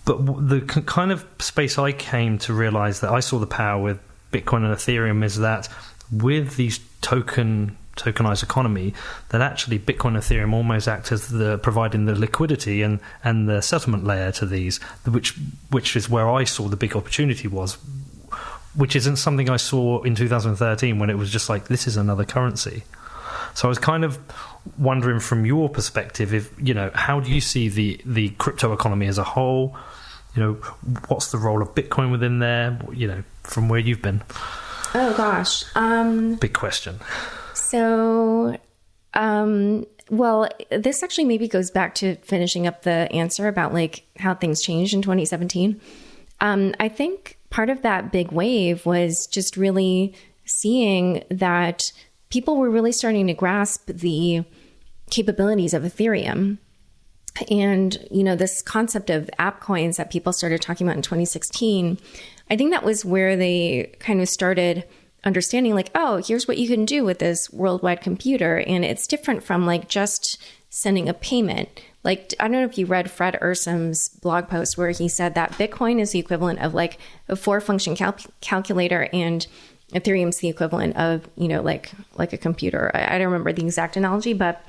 Speaker 2: But the kind of space I came to realize that I saw the power with Bitcoin and Ethereum is that with these tokenized economy, that actually Bitcoin and Ethereum almost act as providing the liquidity and the settlement layer to these, which is where I saw the big opportunity was, which isn't something I saw in 2013 when it was just like, this is another currency. So I was kind of wondering from your perspective, if how do you see the crypto economy as a whole? What's the role of Bitcoin within there? From where you've been.
Speaker 3: Oh gosh,
Speaker 2: big question.
Speaker 3: So, well, this actually maybe goes back to finishing up the answer about like how things changed in 2017. I think part of that big wave was just really seeing that people were really starting to grasp the capabilities of Ethereum. And, this concept of app coins that people started talking about in 2016, I think that was where they kind of started understanding like, oh, here's what you can do with this worldwide computer. And it's different from like just sending a payment. Like, I don't know if you read Fred Ursum's blog post where he said that Bitcoin is the equivalent of like a 4-function calculator, and Ethereum's the equivalent of, like a computer. I don't remember the exact analogy, but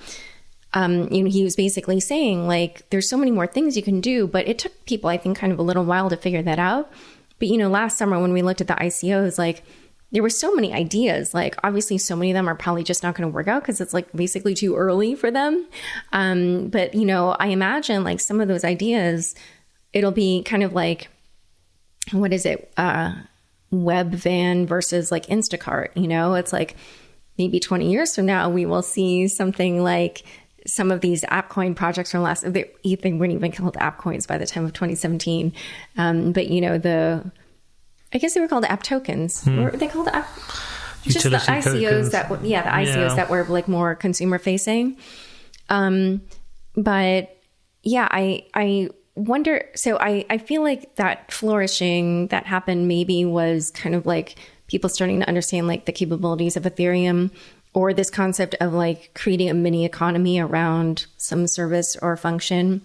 Speaker 3: he was basically saying like, there's so many more things you can do, but it took people, I think, kind of a little while to figure that out. But, last summer when we looked at the ICOs, like, there were so many ideas. Like, obviously, so many of them are probably just not going to work out because it's like basically too early for them. But, I imagine like some of those ideas, it'll be kind of like, what is it? Webvan versus like Instacart, it's like maybe 20 years from now, we will see something like some of these app coin projects from they weren't even called app coins by the time of 2017. But, I guess they were called app tokens. Were they called app? Just the ICOs tokens. ICOs that were like more consumer facing. But yeah, I wonder. So I feel like that flourishing that happened maybe was kind of like people starting to understand like the capabilities of Ethereum, or this concept of like creating a mini economy around some service or function.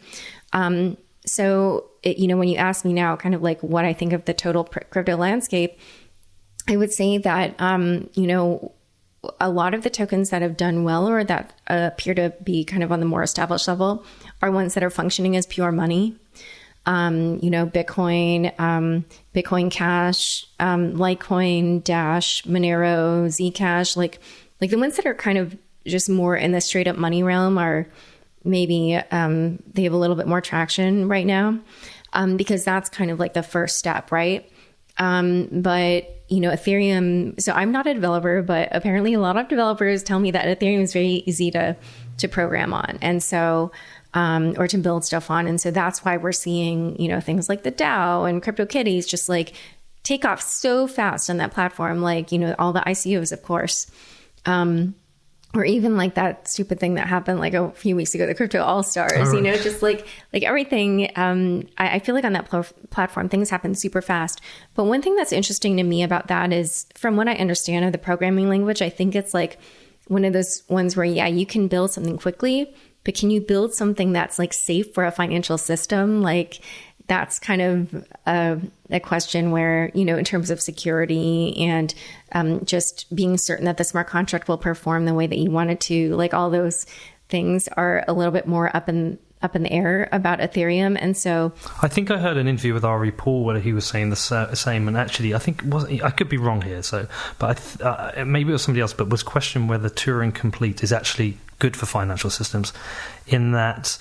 Speaker 3: So, when you ask me now kind of like what I think of the total crypto landscape, I would say that, a lot of the tokens that have done well or that appear to be kind of on the more established level are ones that are functioning as pure money. Bitcoin, Bitcoin Cash, Litecoin, Dash, Monero, Zcash, like the ones that are kind of just more in the straight up money realm are maybe they have a little bit more traction right now, because that's kind of like the first step, right? But, Ethereum, so I'm not a developer, but apparently a lot of developers tell me that Ethereum is very easy to program on. And so, or to build stuff on. And so that's why we're seeing, things like the DAO and CryptoKitties just like take off so fast on that platform, like, all the ICOs, of course. Or even like that stupid thing that happened like a few weeks ago, the Crypto All-Stars, just like everything. I feel like on that platform, things happen super fast. But one thing that's interesting to me about that is, from what I understand of the programming language, I think it's like one of those ones where, yeah, you can build something quickly, but can you build something that's like safe for a financial system? Like, that's kind of a question where, in terms of security and just being certain that the smart contract will perform the way that you want it to, like all those things are a little bit more up in up in the air about Ethereum. And so
Speaker 2: I think I heard an interview with Ari Paul where he was saying the same. And actually, I think I could be wrong here. So, but maybe it was somebody else. But was questioned whether Turing Complete is actually good for financial systems, in that,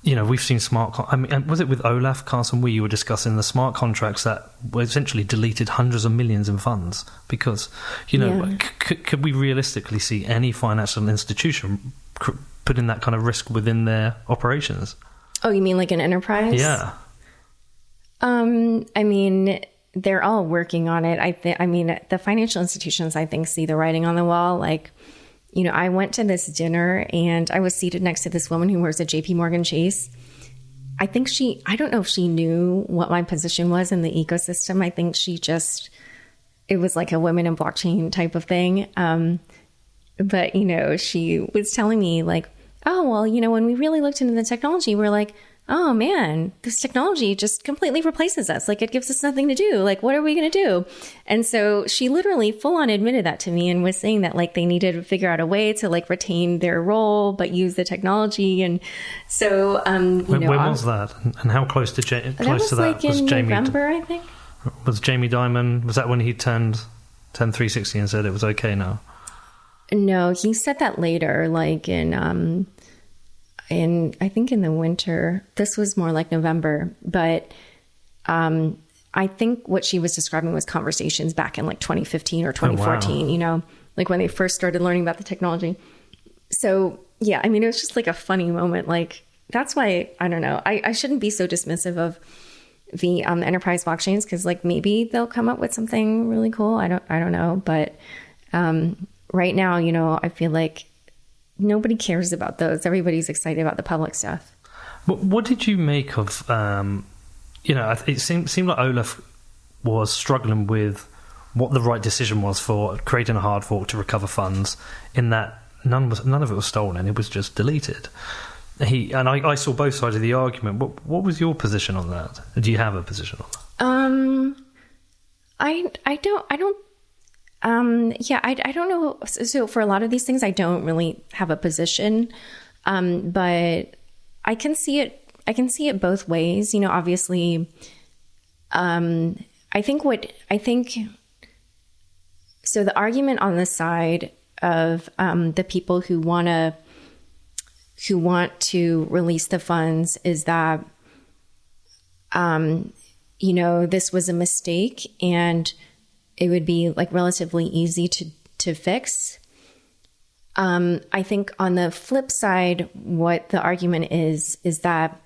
Speaker 2: we've seen was it with Olaf Carson Wee, you were discussing the smart contracts that were essentially deleted hundreds of millions in funds because, could we realistically see any financial institution putting that kind of risk within their operations?
Speaker 3: Oh, you mean like an enterprise?
Speaker 2: Yeah.
Speaker 3: I mean, they're all working on it. The financial institutions, I think, see the writing on the wall. Like, I went to this dinner and I was seated next to this woman who works at JP Morgan Chase. I don't know if she knew what my position was in the ecosystem. I think it was like a women in blockchain type of thing. But, she was telling me like, oh, well, when we really looked into the technology, we're like, oh man, this technology just completely replaces us. Like, it gives us nothing to do. Like, what are we going to do? And so she literally full on admitted that to me and was saying that like they needed to figure out a way to like retain their role, but use the technology. And so,
Speaker 2: when was that? And how close to that was Jamie?
Speaker 3: November, I think.
Speaker 2: Was Jamie Dimon, was that when he turned 360 and said it was okay now?
Speaker 3: No, he said that later, like I think in the winter. This was more like November, but I think what she was describing was conversations back in like 2015 or 2014,
Speaker 2: wow.
Speaker 3: Like when they first started learning about the technology. So yeah, I mean, it was just like a funny moment. Like, that's why, I don't know, I shouldn't be so dismissive of the enterprise blockchains, because like maybe they'll come up with something really cool. I don't know, but right now, I feel like nobody cares about those. Everybody's excited about the public stuff.
Speaker 2: What did you make of, it seemed like Olaf was struggling with what the right decision was for creating a hard fork to recover funds, in that none of it was stolen, it was just deleted. I saw both sides of the argument. What was your position on that? Do you have a position on that?
Speaker 3: I don't know. So for a lot of these things, I don't really have a position, but I can see it both ways. Obviously, I think so the argument on the side of the people who want to release the funds is that this was a mistake and it would be like relatively easy to fix. I think on the flip side, what the argument is that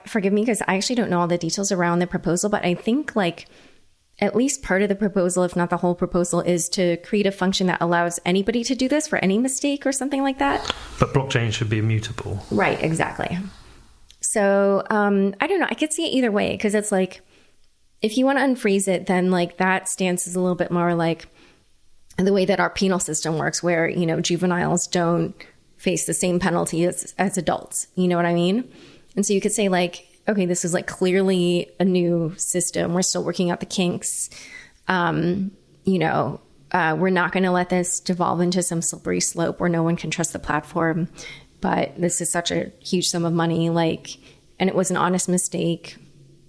Speaker 3: forgive me because I actually don't know all the details around the proposal, but I think like at least part of the proposal, if not the whole proposal, is to create a function that allows anybody to do this for any mistake or something like that.
Speaker 2: But blockchain should be immutable.
Speaker 3: Right, exactly. So I don't know. I could see it either way, because it's like, if you want to unfreeze it, then like that stance is a little bit more like the way that our penal system works, where, juveniles don't face the same penalty as adults. You know what I mean? And so you could say like, okay, this is like clearly a new system. We're still working out the kinks. We're not going to let this devolve into some slippery slope where no one can trust the platform. But this is such a huge sum of money, and it was an honest mistake.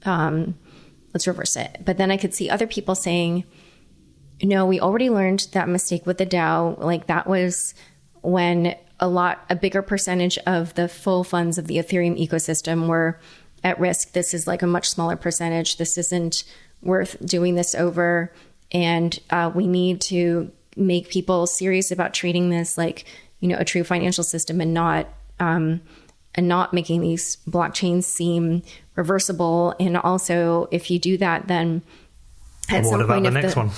Speaker 3: Let's reverse it. But then I could see other people saying, no, we already learned that mistake with the DAO. Like, that was when a bigger percentage of the full funds of the Ethereum ecosystem were at risk. This is like a much smaller percentage. This isn't worth doing this over. And we need to make people serious about treating this like, a true financial system, and not making these blockchains seem reversible. And also, if you do that, then at some point,
Speaker 2: the next one?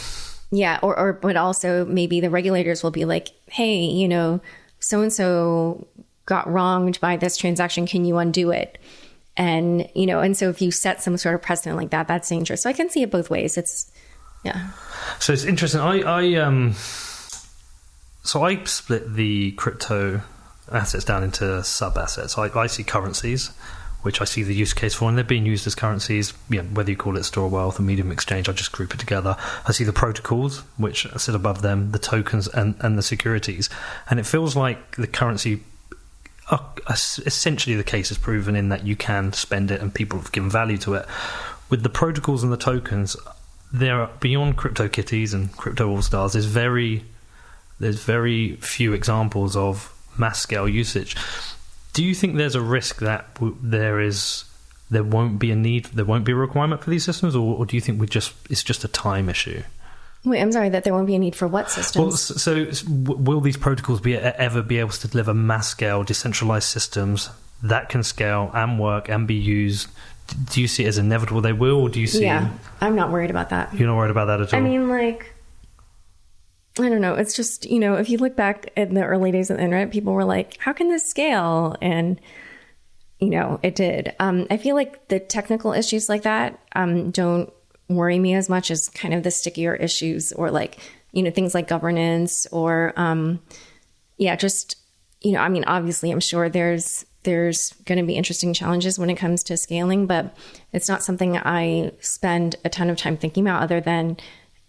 Speaker 3: Yeah, but also maybe the regulators will be like, hey, so-and-so got wronged by this transaction. Can you undo it? And, and so if you set some sort of precedent like that, that's dangerous. So I can see it both ways. Yeah.
Speaker 2: So it's interesting. So I split the crypto assets down into sub-assets. I see currencies, which I see the use case for, and they're being used as currencies, whether you call it store of wealth or medium exchange, I just group it together. I see the protocols, which sit above them, the tokens and the securities. And it feels like the currency essentially the case is proven in that you can spend it and people have given value to it. With the protocols and the tokens, there are, beyond CryptoKitties and Crypto All Stars, there's very few examples of mass scale usage. Do you think there's a risk that there won't be a requirement for these systems, or do you think it's just a time issue?
Speaker 3: Wait, I'm sorry, that there won't be a need for what systems?
Speaker 2: Well, so will these protocols ever be able to deliver mass scale decentralized systems that can scale and work and be used? Do you see it as inevitable they will, or do you see...
Speaker 3: Yeah, I'm not worried about that.
Speaker 2: You're not worried about that at all?
Speaker 3: I mean, like, I don't know. It's just, if you look back in the early days of the internet, people were like, how can this scale? And, it did. I feel like the technical issues like that don't worry me as much as kind of the stickier issues, or like, things like governance, or, just, I mean, obviously, I'm sure there's going to be interesting challenges when it comes to scaling, but it's not something I spend a ton of time thinking about, other than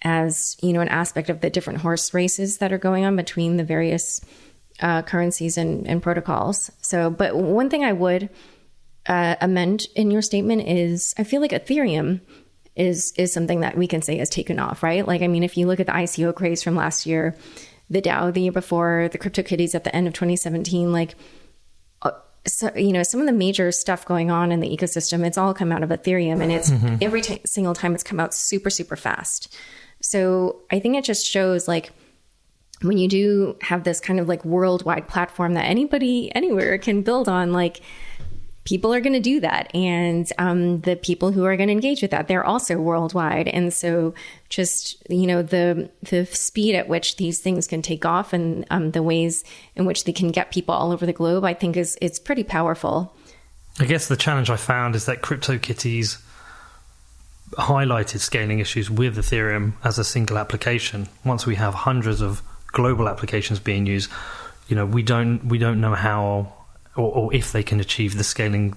Speaker 3: as, an aspect of the different horse races that are going on between the various currencies and protocols. So, but one thing I would amend in your statement is, I feel like Ethereum is something that we can say has taken off, right? Like, I mean, if you look at the ICO craze from last year, the DAO the year before, the CryptoKitties at the end of 2017, like, so, some of the major stuff going on in the ecosystem, it's all come out of Ethereum, and it's every single time it's come out super, super fast. So I think it just shows, like, when you do have this kind of like worldwide platform that anybody anywhere can build on, like, people are going to do that. And the people who are going to engage with that, they're also worldwide. And so just, the speed at which these things can take off, and the ways in which they can get people all over the globe, I think it's pretty powerful.
Speaker 2: I guess the challenge I found is that CryptoKitties highlighted scaling issues with Ethereum as a single application. Once we have hundreds of global applications being used, we don't know how or if they can achieve the scaling.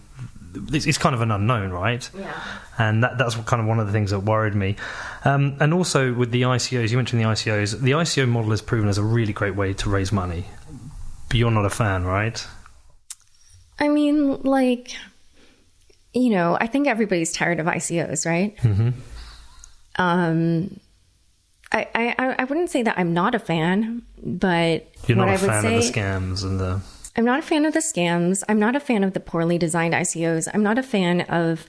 Speaker 2: It's kind of an unknown, right?
Speaker 3: Yeah.
Speaker 2: And that's kind of one of the things that worried me. And also with the ICOs, you mentioned the ICOs. The ICO model is proven as a really great way to raise money. But you're not a fan, right? I
Speaker 3: mean, like, I think everybody's tired of ICOs, right?
Speaker 2: Mm-hmm.
Speaker 3: I wouldn't say that I'm not a fan, but
Speaker 2: you're not
Speaker 3: what
Speaker 2: a fan
Speaker 3: of
Speaker 2: the scams and the...
Speaker 3: I'm not a fan of the scams. I'm not a fan of the poorly designed ICOs. I'm not a fan of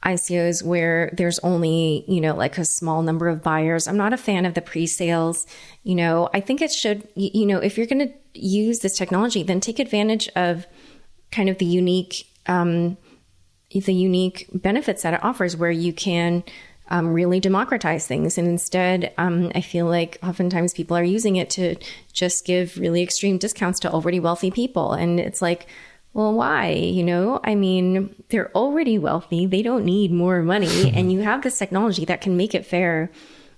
Speaker 3: ICOs where there's only, like a small number of buyers. I'm not a fan of the pre-sales. I think it should, if you're going to use this technology, then take advantage of kind of the unique benefits that it offers, where you can really democratize things. And instead, I feel like oftentimes people are using it to just give really extreme discounts to already wealthy people. And it's like, well, why? I mean, they're already wealthy. They don't need more money. And you have this technology that can make it fair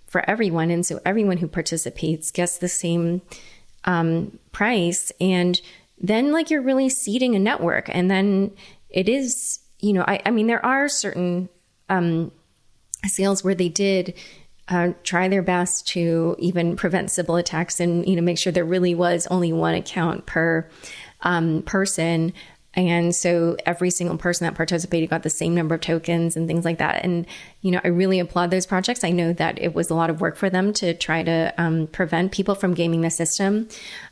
Speaker 3: for everyone. And so everyone who participates gets the same price. And then, like, you're really seeding a network. And then it is, I mean, there are certain sales where they did try their best to even prevent Sybil attacks, and make sure there really was only one account per person, and so every single person that participated got the same number of tokens and things like that. And I really applaud those projects. I know that it was a lot of work for them to try to prevent people from gaming the system.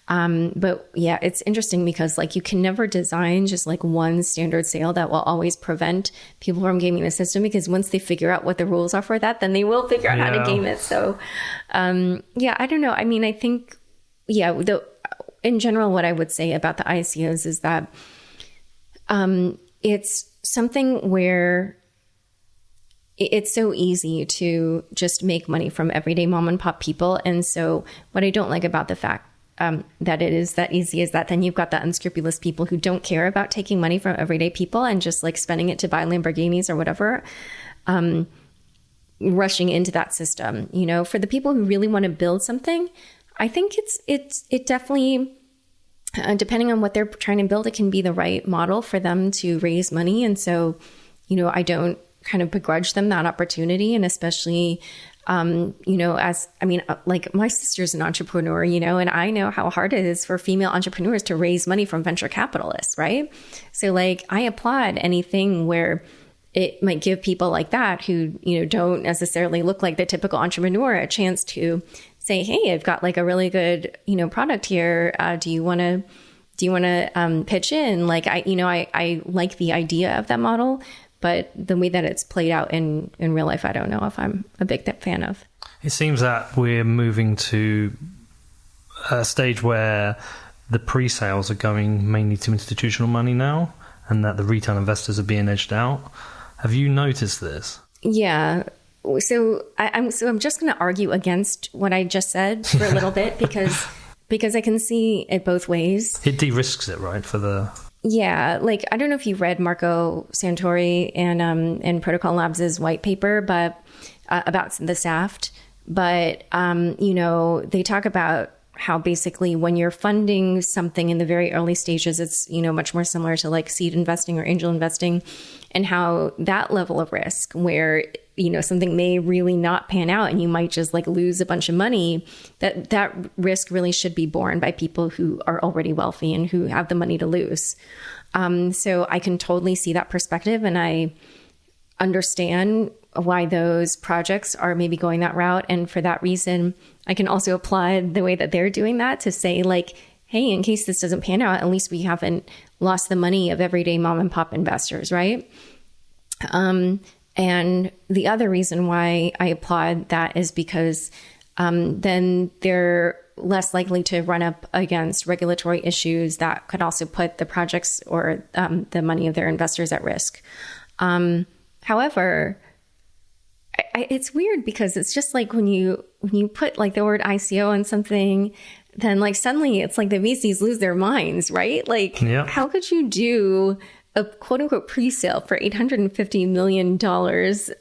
Speaker 3: But yeah, it's interesting because, like, you can never design just like one standard sale that will always prevent people from gaming the system, because once they figure out what the rules are for that, then they will figure out how to game it. So yeah, I don't know. I mean, I think, in general, what I would say about the ICOs is that it's something where it's so easy to just make money from everyday mom and pop people. And so what I don't like about the fact that it is that easy is that then you've got the unscrupulous people who don't care about taking money from everyday people and just like spending it to buy Lamborghinis or whatever, rushing into that system. For the people who really want to build something, I think it definitely, depending on what they're trying to build, it can be the right model for them to raise money. And so, I don't kind of begrudge them that opportunity. And especially, like my sister's an entrepreneur, and I know how hard it is for female entrepreneurs to raise money from venture capitalists, right? So like, I applaud anything where it might give people like that who, don't necessarily look like the typical entrepreneur a chance to say, hey, I've got like a really good, product here. Do you want to pitch in? Like, I like the idea of that model, but the way that it's played out in real life, I don't know if I'm a big fan of.
Speaker 2: It seems that we're moving to a stage where the pre-sales are going mainly to institutional money now, and that the retail investors are being edged out. Have you noticed this?
Speaker 3: Yeah. So I'm just going to argue against what I just said for a little bit because I can see it both ways.
Speaker 2: It de-risks it, right?
Speaker 3: Yeah, like I don't know if you read Marco Santori and Protocol Labs' white paper, but about the SAFT. But they talk about how basically when you're funding something in the very early stages, it's much more similar to like seed investing or angel investing, and how that level of risk where something may really not pan out and you might just like lose a bunch of money, that risk really should be borne by people who are already wealthy and who have the money to lose. So I can totally see that perspective, and I understand why those projects are maybe going that route. And for that reason, I can also applaud the way that they're doing that to say like, hey, in case this doesn't pan out, at least we haven't lost the money of everyday mom and pop investors, right? And the other reason why I applaud that is because then they're less likely to run up against regulatory issues that could also put the projects or the money of their investors at risk. However, it's weird because it's just like when you put like the word ICO on something, then like suddenly it's like the VCs lose their minds, right? Like, How could you do a quote unquote pre-sale for $850 million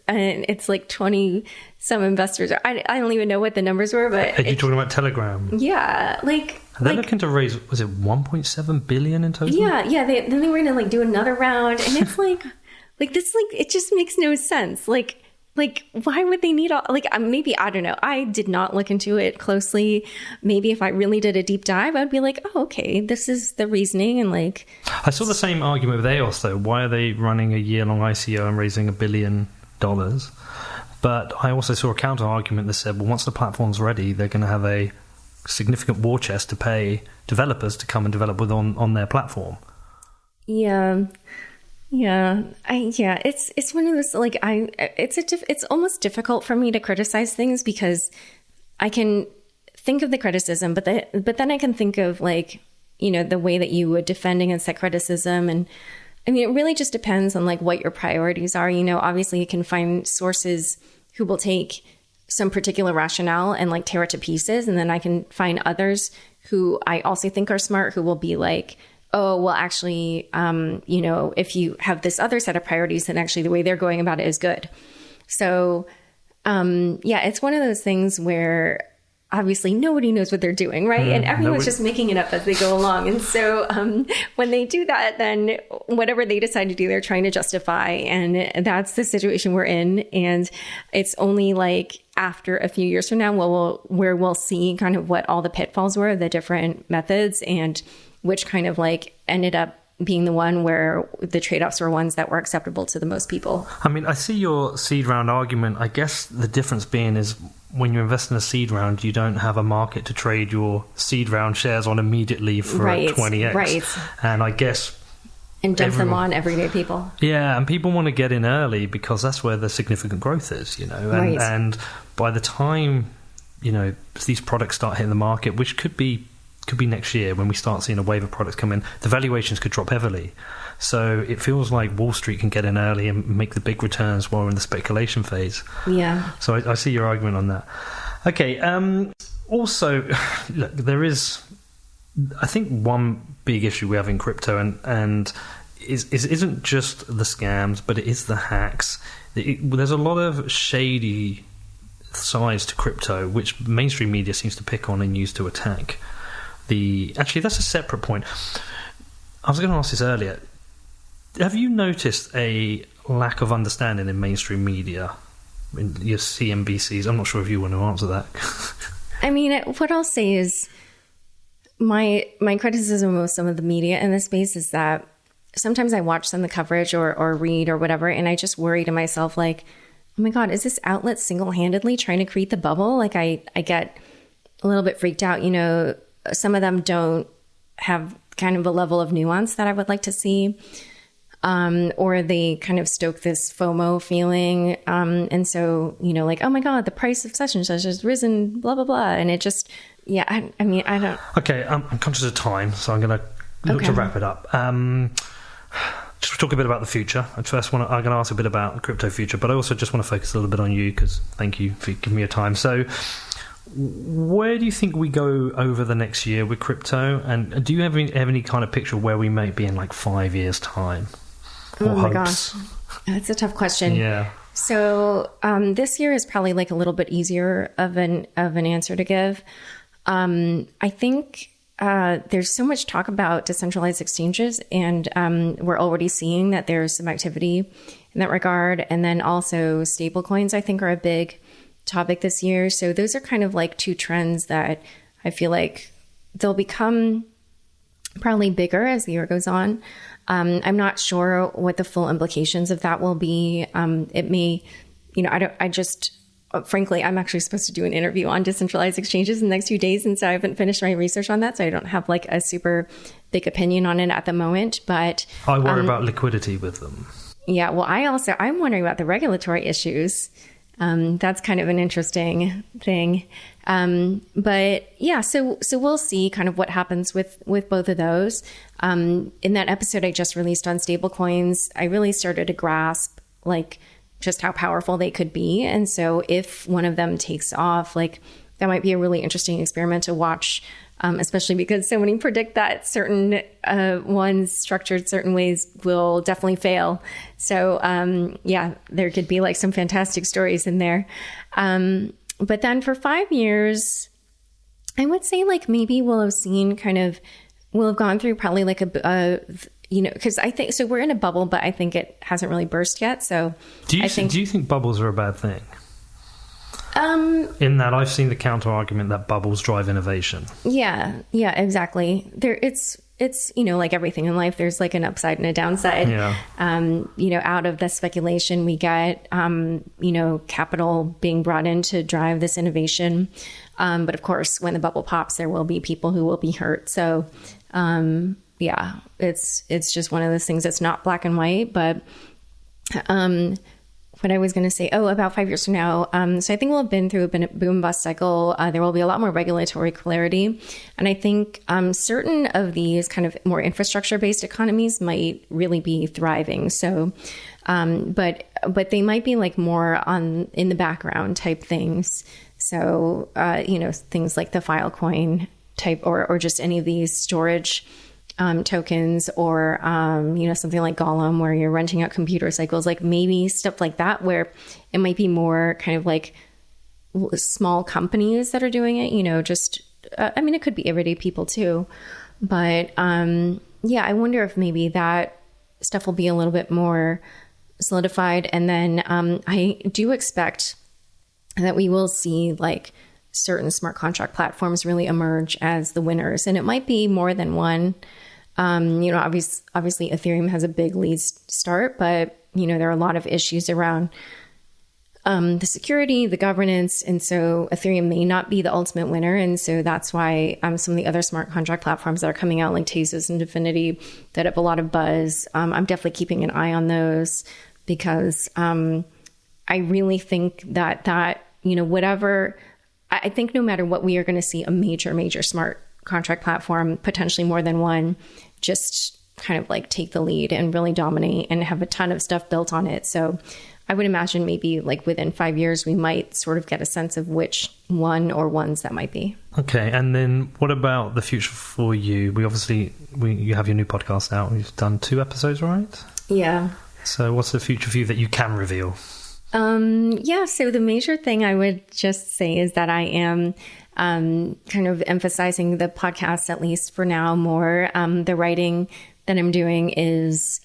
Speaker 3: and it's like 20 some investors? I don't even know what the numbers were, but
Speaker 2: are you talking about Telegram?
Speaker 3: Yeah, like
Speaker 2: they're looking to raise, was it 1.7 billion in total?
Speaker 3: Yeah. Then they were gonna like do another round, and it's like this, like it just makes no sense. Like why would they need all, like, maybe, I don't know. I did not look into it closely. Maybe if I really did a deep dive, I'd be like, oh, okay, this is the reasoning. And like,
Speaker 2: I saw the same argument with EOS though. Why are they running a year-long ICO and raising $1 billion? But I also saw a counter argument that said, well, once the platform's ready, they're going to have a significant war chest to pay developers to come and develop with on their platform.
Speaker 3: Yeah. It's one of those, like, it's almost difficult for me to criticize things because I can think of the criticism, but then I can think of like, the way that you would defend against that criticism. And I mean, it really just depends on like what your priorities are. Obviously you can find sources who will take some particular rationale and like tear it to pieces. And then I can find others who I also think are smart, who will be like, oh, well, actually, if you have this other set of priorities, then actually the way they're going about it is good. So, it's one of those things where obviously nobody knows what they're doing, right? And everyone's just making it up as they go along. And so when they do that, then whatever they decide to do, they're trying to justify. And that's the situation we're in. And it's only like after a few years from now, where we'll see kind of what all the pitfalls were, the different methods, and which kind of like ended up being the one where the trade-offs were ones that were acceptable to the most people.
Speaker 2: I mean, I see your seed round argument. I guess the difference being is when you invest in a seed round, you don't have a market to trade your seed round shares on immediately for 20x. Right. And I guess...
Speaker 3: And dump them on everyday people.
Speaker 2: Yeah, and people want to get in early because that's where the significant growth is, And by the time, these products start hitting the market, which could be next year when we start seeing a wave of products come in, the valuations could drop heavily. So it feels like Wall Street can get in early and make the big returns while we're in the speculation phase.
Speaker 3: Yeah.
Speaker 2: So I see your argument on that. Okay. Also, look, there is, I think, one big issue we have in crypto and isn't just the scams, but it is the hacks. There's a lot of shady sides to crypto, which mainstream media seems to pick on and use to attack. Actually, that's a separate point. I was going to ask this earlier. Have you noticed a lack of understanding in mainstream media, in your CNBCs? I'm not sure if you want to answer that.
Speaker 3: I mean, what I'll say is my criticism of some of the media in this space is that sometimes I watch some of the coverage or read or whatever, and I just worry to myself, like, oh my God, is this outlet single-handedly trying to create the bubble? Like, I get a little bit freaked out. You know, some of them don't have kind of a level of nuance that I would like to see. Or they kind of stoke this FOMO feeling. And so, you know, like, oh my God, the price of such and such has risen, blah, blah, blah. And it just, yeah, I mean, I don't.
Speaker 2: Okay, I'm conscious of time, so I'm going to look to wrap it up. Just talk a bit about the future. I'm going to ask a bit about the crypto future, but I also just want to focus a little bit on you, because thank you for giving me your time. So where do you think we go over the next year with crypto? And do you have any kind of picture of where we may be in like 5 years' time?
Speaker 3: Oh my gosh, that's a tough question.
Speaker 2: Yeah.
Speaker 3: So this year is probably like a little bit easier of an answer to give. I think there's so much talk about decentralized exchanges, and we're already seeing that there's some activity in that regard. And then also stable coins, I think, are a big topic this year. So those are kind of like two trends that I feel like they'll become probably bigger as the year goes on. I'm not sure what the full implications of that will be. It may, you know, frankly, I'm actually supposed to do an interview on decentralized exchanges in the next few days. And so I haven't finished my research on that. So I don't have like a super big opinion on it at the moment, but
Speaker 2: I worry about liquidity with them.
Speaker 3: Yeah. Well, I'm wondering about the regulatory issues. That's kind of an interesting thing. But yeah, so we'll see kind of what happens with both of those. In that episode I just released on stablecoins, I really started to grasp like just how powerful they could be. And so if one of them takes off, like that might be a really interesting experiment to watch, especially because so many predict that certain ones structured certain ways will definitely fail. So yeah, there could be like some fantastic stories in there. But then for 5 years, I would say like maybe we'll have gone through probably like you know, because I think, so we're in a bubble, but I think it hasn't really burst yet. So
Speaker 2: do you think bubbles are a bad thing? In that I've seen the counter argument that bubbles drive innovation. Yeah,
Speaker 3: exactly. It's, you know, like everything in life, there's like an upside and a downside.
Speaker 2: Yeah.
Speaker 3: You know, out of the speculation, we get, you know, capital being brought in to drive this innovation. But of course, when the bubble pops, there will be people who will be hurt. So, yeah, it's just one of those things that's not black and white. But what I was going to say, about 5 years from now. So I think we'll have been through a boom bust cycle. There will be a lot more regulatory clarity. And I think certain of these kind of more infrastructure based economies might really be thriving. So, but they might be like more in the background type things. So, you know, things like the Filecoin type or just any of these storage tokens, or, you know, something like Golem where you're renting out computer cycles, like maybe stuff like that, where it might be more kind of like small companies that are doing it, you know, just, I mean, it could be everyday people too. But, yeah, I wonder if maybe that stuff will be a little bit more solidified. And then, I do expect that we will see like certain smart contract platforms really emerge as the winners. And it might be more than one. You know, obviously Ethereum has a big lead start, but, you know, there are a lot of issues around the security, the governance. And so Ethereum may not be the ultimate winner. And so that's why some of the other smart contract platforms that are coming out, like Tezos and Divinity, that have a lot of buzz. I'm definitely keeping an eye on those because I really think that, you know, I think no matter what, we are going to see a major smart contract platform, potentially more than one, just kind of like take the lead and really dominate and have a ton of stuff built on it. So I would imagine maybe like within 5 years, we might sort of get a sense of which one or ones that might be.
Speaker 2: Okay. And then what about the future for you? You have your new podcast out. You've done 2 episodes, right?
Speaker 3: Yeah.
Speaker 2: So what's the future for you that you can reveal?
Speaker 3: Yeah. So the major thing I would just say is that I am kind of emphasizing the podcast, at least for now, more. The writing that I'm doing is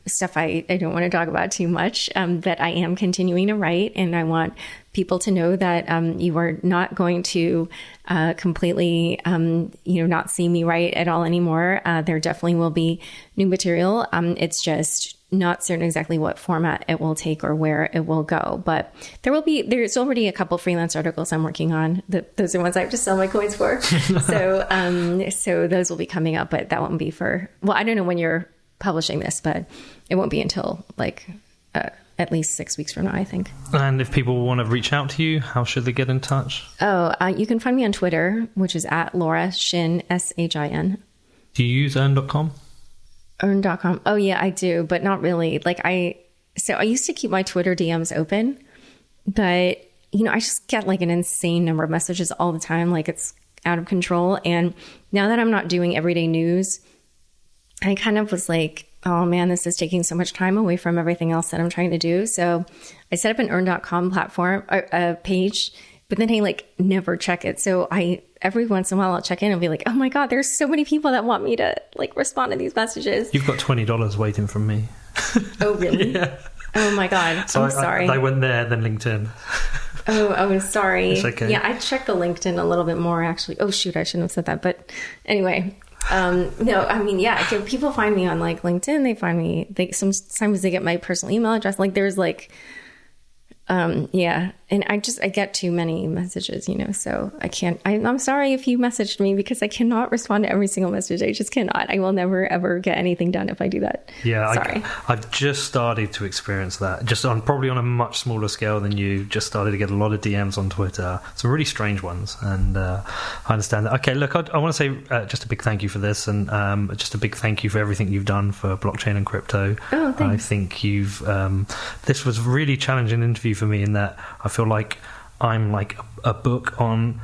Speaker 3: stuff I don't want to talk about too much, but I am continuing to write, and I want people to know that you are not going to completely, not see me write at all anymore. There definitely will be new material. It's just not certain exactly what format it will take or where it will go, but there's already a couple freelance articles I'm working on. Those are ones I have to sell my coins for. So those will be coming up, but that won't be I don't know when you're publishing this, but it won't be until at least 6 weeks from now, I think.
Speaker 2: And if people want to reach out to you, how should they get in touch?
Speaker 3: You can find me on Twitter, which is at Laura Shin, SHIN.
Speaker 2: Do you use earn.com?
Speaker 3: Earn.com. Oh yeah, I do, but not really. I used to keep my Twitter DMs open, but I just get like an insane number of messages all the time. Like it's out of control. And now that I'm not doing everyday news, I kind of was like, oh man, this is taking so much time away from everything else that I'm trying to do. So I set up an earn.com platform page, but then I never check it. So every once in a while I'll check in and be like, oh my God, there's so many people that want me to respond to these messages.
Speaker 2: You've got $20 waiting from me.
Speaker 3: Oh, really?
Speaker 2: Yeah.
Speaker 3: Oh my God. I'm sorry.
Speaker 2: I went there, then LinkedIn.
Speaker 3: Oh, sorry.
Speaker 2: It's okay.
Speaker 3: Yeah, I checked the LinkedIn a little bit more actually. Oh shoot, I shouldn't have said that. But anyway, no, I mean, yeah, people find me on LinkedIn. They find me, sometimes they get my personal email address. There's yeah. And I get too many messages, so I can't, I'm sorry if you messaged me because I cannot respond to every single message. I just cannot. I will never, ever get anything done if I do that.
Speaker 2: Yeah.
Speaker 3: Sorry.
Speaker 2: I've just started to experience that probably on a much smaller scale than you. Just started to get a lot of DMs on Twitter, some really strange ones. And I understand that. Okay. Look, I want to say just a big thank you for this, and just a big thank you for everything you've done for blockchain and crypto.
Speaker 3: Oh, thanks.
Speaker 2: I think this was a really challenging interview for me in that I feel like I'm like a book on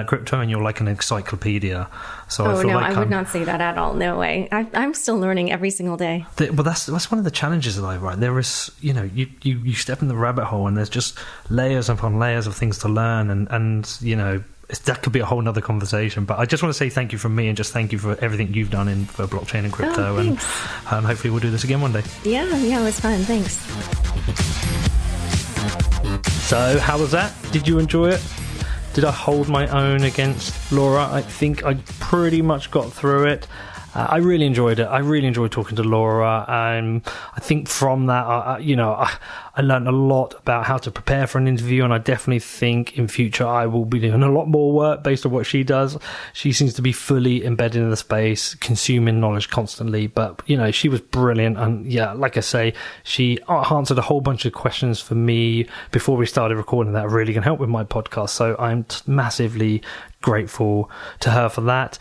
Speaker 2: crypto and you're like an encyclopedia. So I
Speaker 3: would not say that at all. No way. I'm still learning every single day.
Speaker 2: Well, that's one of the challenges that I write. There is, you step in the rabbit hole and there's just layers upon layers of things to learn, and that could be a whole nother conversation. But I just want to say thank you from me, and just thank you for everything you've done for blockchain and crypto. And hopefully we'll do this again one day.
Speaker 3: Yeah, it was fun. Thanks.
Speaker 2: So how was that? Did you enjoy it? Did I hold my own against Laura? I think I pretty much got through it. I really enjoyed it. I really enjoyed talking to Laura. I think from that, I learned a lot about how to prepare for an interview, and I definitely think in future I will be doing a lot more work based on what she does. She seems to be fully embedded in the space, consuming knowledge constantly. But, she was brilliant. And yeah, like I say, she answered a whole bunch of questions for me before we started recording that really can help with my podcast. So I'm massively grateful to her for that.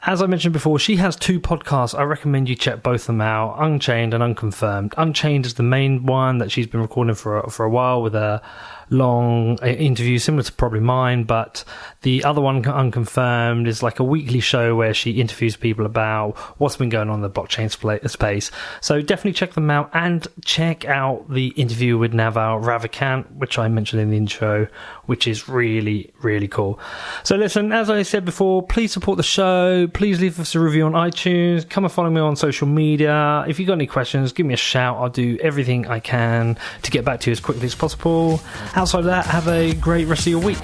Speaker 2: As I mentioned before, she has 2 podcasts. I recommend you check both of them out, Unchained and Unconfirmed. Unchained is the main one that she's been recording for a while with a long interview, similar to probably mine, but the other one, Unconfirmed, is like a weekly show where she interviews people about what's been going on in the blockchain space. So definitely check them out, and check out the interview with Naval Ravikant, which I mentioned in the intro, which is really, really cool. So listen, as I said before, please support the show. Please leave us a review on iTunes. Come and follow me on social media. If you've got any questions, give me a shout. I'll do everything I can to get back to you as quickly as possible. Outside of that, have a great rest of your week.